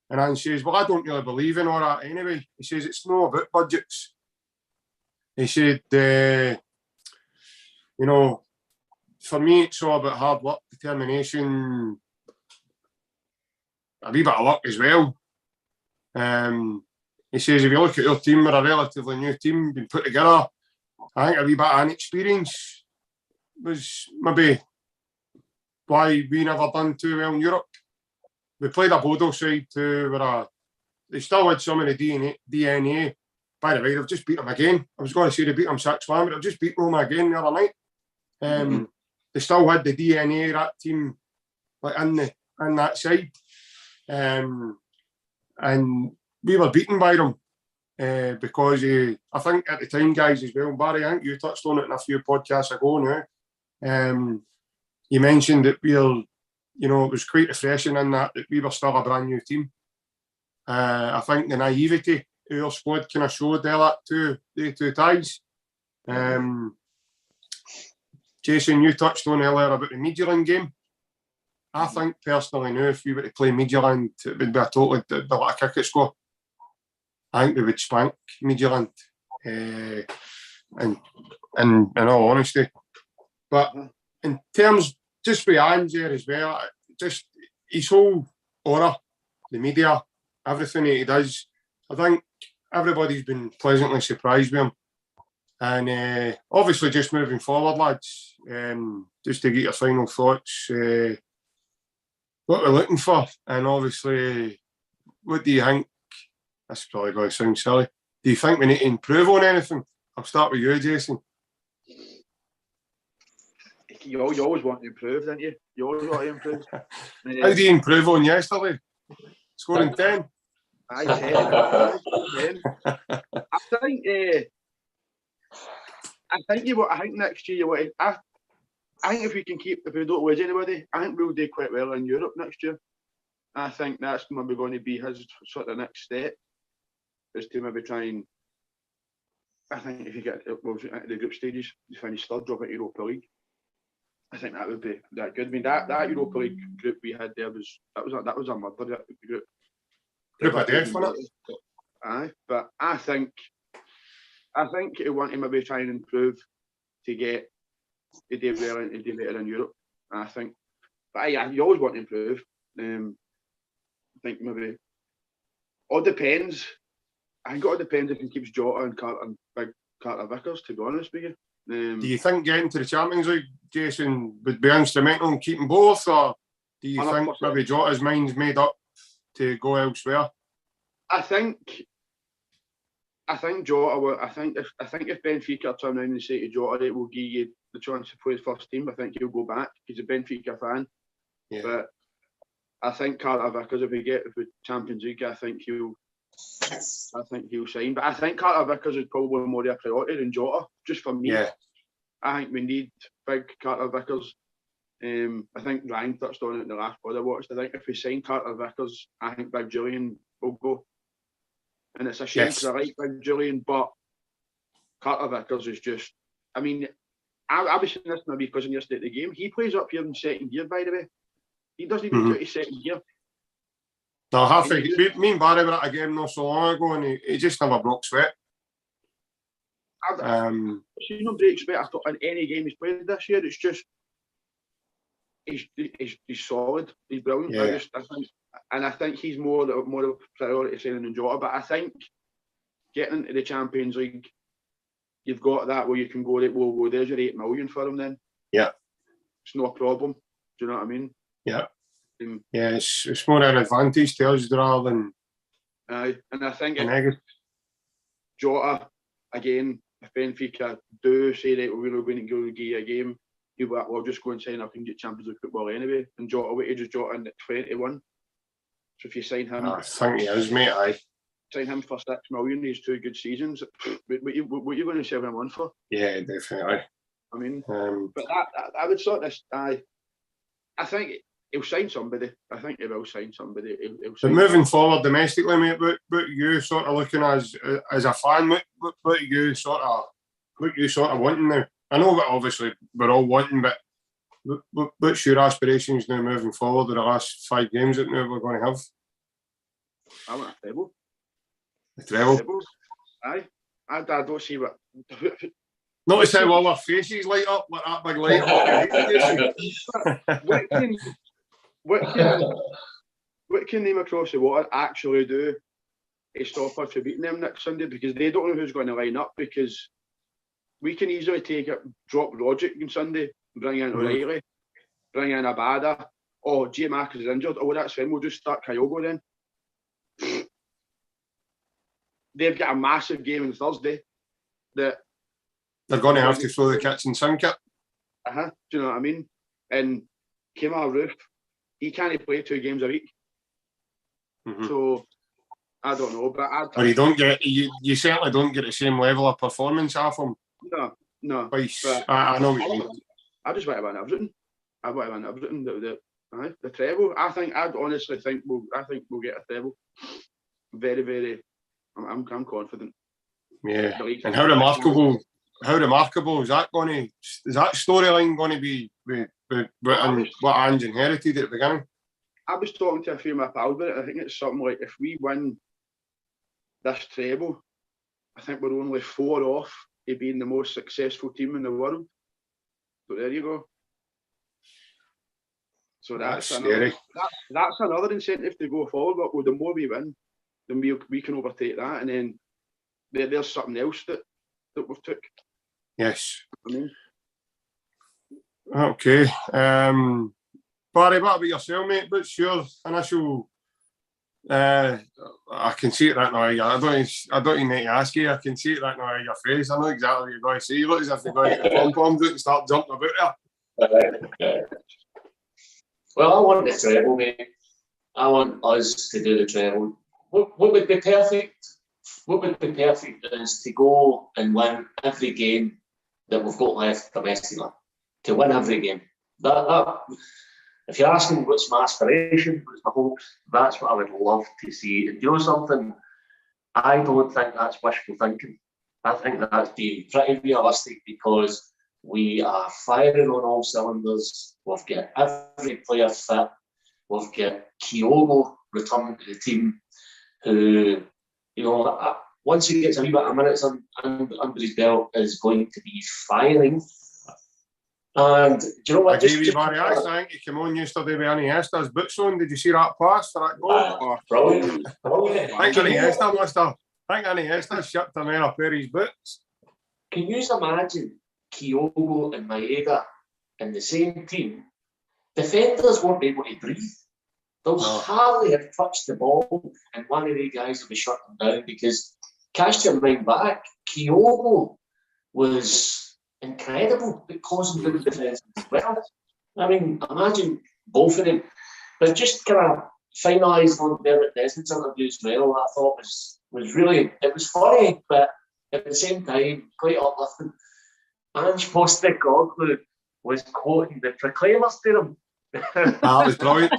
Speaker 1: And Ange says, well, I don't really believe in all that anyway. He says, it's not about budgets. He said, for me, it's all about hard work, determination, a wee bit of luck as well. He says, if you look at our team, we're a relatively new team, been put together. I think a wee bit of inexperience was maybe why we never done too well in Europe. we played a Bodo side too, where they still had some of the DNA. By the way, they've just beat them again. I was going to say they beat them 6-1, but they've just beat Roma again the other night. They still had the DNA of that team, like in that side, and we were beaten by them because I think at the time, guys, as well, Barry, I think you touched on it in a few podcasts ago now. You mentioned that it was quite refreshing in that we were still a brand new team. I think the naivety of our squad kind of showed that to the two ties. Jason, you touched on earlier about the Midtjylland game. I think personally now, if we were to play Midtjylland, it would be a totally like a cricket score. I think we would spank Midtjylland, in all honesty. But in terms, just with Ange there as well, just his whole aura, the media, everything that he does, I think everybody's been pleasantly surprised with him. And obviously, just moving forward, lads, just to get your final thoughts, what we're looking for, and obviously, what do you think? That's probably going to sound silly. Do you think we need to improve on anything? I'll start with you, Jason.
Speaker 2: You always want to improve, don't you? You always want to improve.
Speaker 1: How do you improve on yesterday? Scoring 10?
Speaker 2: I 10. I think next year you want to. I think if we don't lose anybody, I think we'll do quite well in Europe next year. I think that's maybe going to be his sort of next step, is to maybe try and. I think if you get into the group stages, you finish third, drop into Europa League. I think that would be that good. I mean, that Europa League group we had there was a murder group.
Speaker 1: Group of death, wasn't it?
Speaker 2: Aye, but I think you want to maybe try and improve to get to do well and to do better in Europe. I think, but you always want to improve. I think maybe all depends. I think it all depends if he keeps Jota and big Carter Vickers. To be honest with you.
Speaker 1: Do you think getting to the Champions League, Jason, would be instrumental in keeping both, or do you 100%. Think maybe Jota's mind's made up to go elsewhere?
Speaker 2: I think Jota. I think if Benfica turn around and say to Jota, it will give you the chance to play his first team, I think he'll go back. He's a Benfica fan. Yeah. But I think Carter Vickers, if we get the Champions League, I think he'll sign. But I think Carter Vickers is probably more a priority than Jota, just for me. Yeah. I think we need big Carter Vickers. I think Ryan touched on it in the last pod I watched. I think if we sign Carter Vickers, I think Big Julian will go. And it's a shame because I like Big Julian, but Carter Vickers is just. I mean, I was saying this maybe because in yesterday at the game, he plays up here in second gear. By the way, he doesn't even go to second gear.
Speaker 1: No, me and Barry were at a game not so long ago, and he just never broke sweat.
Speaker 2: I've seen him break sweat. I thought in any game he's played this year, it's just he's solid. He's brilliant. Yeah. I think he's more of a priority signing than Jota. But I think getting into the Champions League, you've got that where you can go. Well, there's your 8 million for him then.
Speaker 1: Yeah,
Speaker 2: it's no problem. Do you know what I mean?
Speaker 1: Yeah. Yeah, it's more an advantage to us rather than.
Speaker 2: And I think Jota again. If Benfica do say that we're going to go give you a game, you'll be like, well, just go and sign up and get Champions League football anyway. And Jota, what age is Jota in at 21? So if you sign him,
Speaker 1: I think he is, mate. Aye.
Speaker 2: Sign him for 6 million. These 2 good seasons. What you going to sell him on for?
Speaker 1: Yeah, definitely.
Speaker 2: I mean, but I would sort of. I think he'll sign somebody. I think he will sign somebody.
Speaker 1: But moving forward domestically, mate, what you sort of looking as a fan, what you sort of wanting now? I know that obviously we're all wanting, but what's your aspirations now moving forward in the last 5 games that now we're going to have?
Speaker 2: I want a treble.
Speaker 1: A treble?
Speaker 2: Aye. I don't see what.
Speaker 1: Notice how all our faces light up like that big light up. What can them across the water actually do to stop us from beating them next Sunday? Because they don't know who's going to line up. Because we can easily drop Logic on Sunday, bring in O'Reilly, bring in Abada,
Speaker 2: oh, J Marcus is injured. Oh, that's fine. We'll just start Kyogo then. They've got a massive game on Thursday that
Speaker 1: they're going to have to throw the kitchen sink at.
Speaker 2: Do you know what I mean? And Kemar Roof, he can't play 2 games a week.
Speaker 1: Mm-hmm.
Speaker 2: So I don't know, but
Speaker 1: or you don't get you certainly don't get the same level of performance off him.
Speaker 2: No.
Speaker 1: Twice. I know what you mean.
Speaker 2: I just want to win everything. I want to win everything. The treble. I'd honestly think we'll get a treble. Very, very. I'm confident.
Speaker 1: Yeah. And how remarkable is that going to? Is that storyline going to be with what Ange inherited at the beginning?
Speaker 2: I was talking to a few of my pals about it. I think it's something like, if we win this treble, I think we're only 4 off of being the most successful team in the world. So there you go. So that's
Speaker 1: scary.
Speaker 2: That's another incentive to go forward. But the more we win, then we can overtake that, and then there's something else that we've took.
Speaker 1: Yes.
Speaker 2: I mean.
Speaker 1: Okay. Barry, what about yourself, mate? What's your initial? I can see it right now. I don't even need to ask you. I can see it right now in your face. I know exactly what you're going to say. You look as if you're going to get pom-poms out and start jumping about there.
Speaker 3: Well, I want the treble, mate. I want us to do the treble. What would be perfect? What would be perfect is to go and win every game that we've got left domestically. To win every game. That if you're asking what's my aspiration, what's my hopes, that's what I would love to see. And you know something? I don't think that's wishful thinking. I think that's being pretty realistic, because we are firing on all cylinders. We've got every player fit. We've got Kyogo returning to the team, who, you know, once he gets a wee bit of minutes under his belt, is going to be firing. And do you know what?
Speaker 1: I think he came on yesterday with Iniesta's boots on. Did you see that pass for that goal?
Speaker 3: Brilliant.
Speaker 1: I think Iniesta shipped him in a pair of his boots.
Speaker 3: Can you imagine Kyogo and Maeda in the same team? Defenders won't be able to breathe. They'll hardly have touched the ball, and one of the guys will be shut them down, because cast your mind back, Kyogo was incredible at causing good defence as well. I mean, imagine both of them. But just kind of finalising on Dermot Desmond's interview as well, I thought was really, it was funny, but at the same time, quite uplifting. Ange Postecoglou was quoting the Proclaimers to them.
Speaker 1: That was brilliant.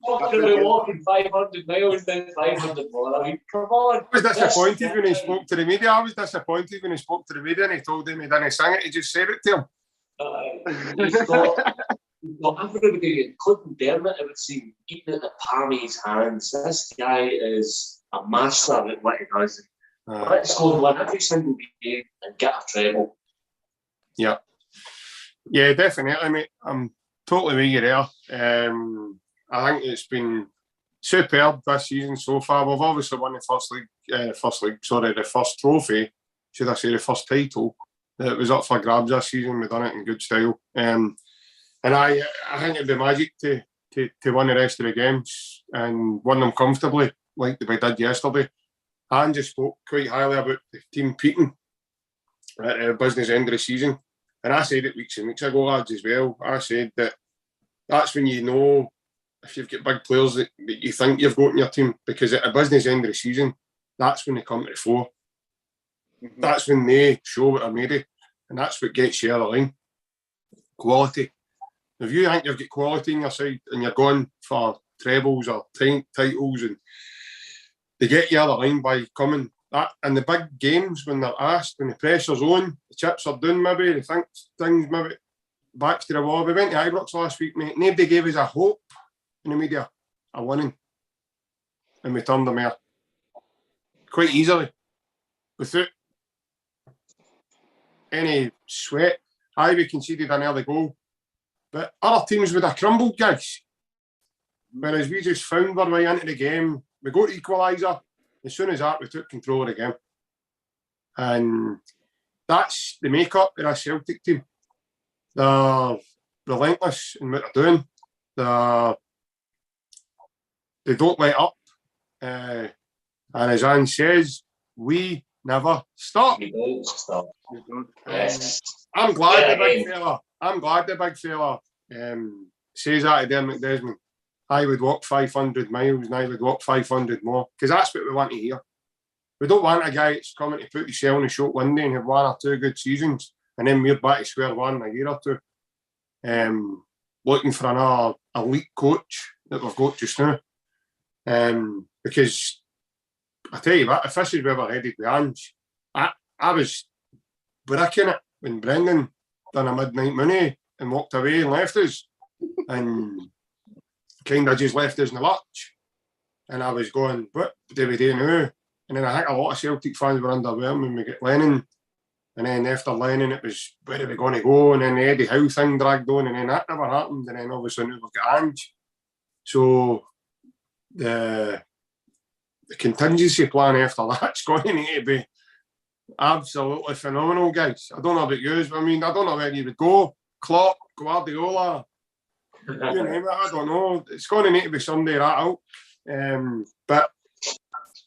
Speaker 3: Walking 500 miles, then 500 more. I mean, come on.
Speaker 1: I was disappointed when he spoke to the media. And he told them he didn't sing it. He just said it to him.
Speaker 3: He's got everybody, including Dermot, it would seem, eating at the palm of his hands. This guy is a master at what he does. Let's go and win every single game and get a treble.
Speaker 1: Yeah, definitely, mate. I'm totally with you there. I think it's been superb this season so far. We've obviously won the first trophy, should I say, the first title that was up for grabs this season. We've done it in good style. And I think it'd be magic to win the rest of the games and win them comfortably, like we did yesterday. And just spoke quite highly about the team peaking at the business end of the season. And I said it weeks and weeks ago, lads, as well. I said that that's when you know if you've got big players that you think you've got in your team, because at a business end of the season, that's when they come to the fore. Mm-hmm. That's when they show what they're made of, and that's what gets you out of the line. Quality. If you think you've got quality in your side and you're going for trebles or titles, and they get you out of the line by coming that in the big games when they're asked, when the pressure's on, the chips are down, maybe they think things maybe backs to the wall. We went to Ibrox last week, mate. Nobody gave us a hope in the media of winning, and we turned them out quite easily without any sweat. We conceded an early goal, but other teams would have crumbled, guys. Whereas we just found our way into the game. We got equaliser. As soon as that, we took control of the game. And that's the makeup of a Celtic team. They're relentless in what they're doing. they don't let up. And as Anne says, we never stop.
Speaker 3: We don't stop. Yes.
Speaker 1: I'm glad the big fella says that to Dermot Desmond. I would walk 500 miles and I would walk 500 more, because that's what we want to hear. We don't want a guy that's coming to put himself in a short window and have 1 or 2 good seasons and then we're back to square one in a year or two. Looking for another elite coach that we've got just now. Because I tell you what, if this is where we're headed with Ange, I was bricking it when Brendan done a midnight money and walked away and left us and kind of just left us in the lurch. And I was going, what do we do now? And then I think a lot of Celtic fans were underwhelmed when we got Lennon. And then after Lennon, it was, where are we going to go? And then the Eddie Howe thing dragged on, and then that never happened. And then obviously now we've got Ange. So the contingency plan after that's going to need to be absolutely phenomenal, guys. I don't know about you, but I mean, I don't know where you would go. Klopp, Guardiola, you name it, I don't know. It's going to need to be somebody right out. But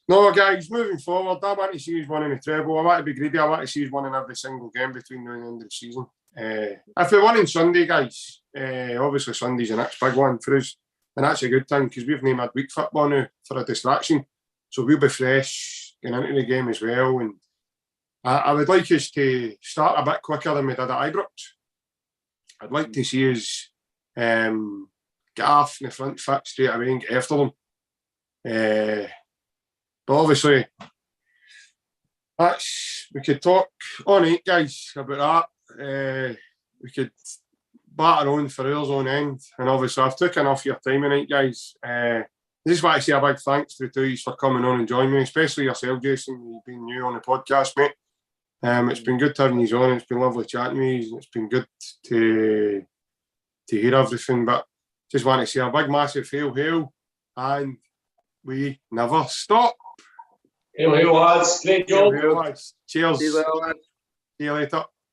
Speaker 1: no, guys, moving forward, I want to see us winning the treble. I want to be greedy. I want to see us winning every single game between now and the end of the season. If we win on Sunday, guys, obviously Sunday's the next big one for us. And that's a good thing, because we've named midweek football now for a distraction. So we'll be fresh going into the game as well. And I would like us to start a bit quicker than we did at Ibrox. I'd like to see us get off in the front foot straight away and get after them. But obviously, we could talk all night, guys, about that. We could batter on for hours on end. And obviously, I've took enough of your time tonight, guys. I just want to say a big thanks to the two of you for coming on and joining me, especially yourself, Jason. You've been new on the podcast, mate. It's been good having you on. It's been lovely chatting with you. It's been good to hear everything. But just want to say a big, massive hail, and we never stop.
Speaker 3: Hail, lads. Great job.
Speaker 1: Cheers.
Speaker 2: See you later.
Speaker 1: See you later.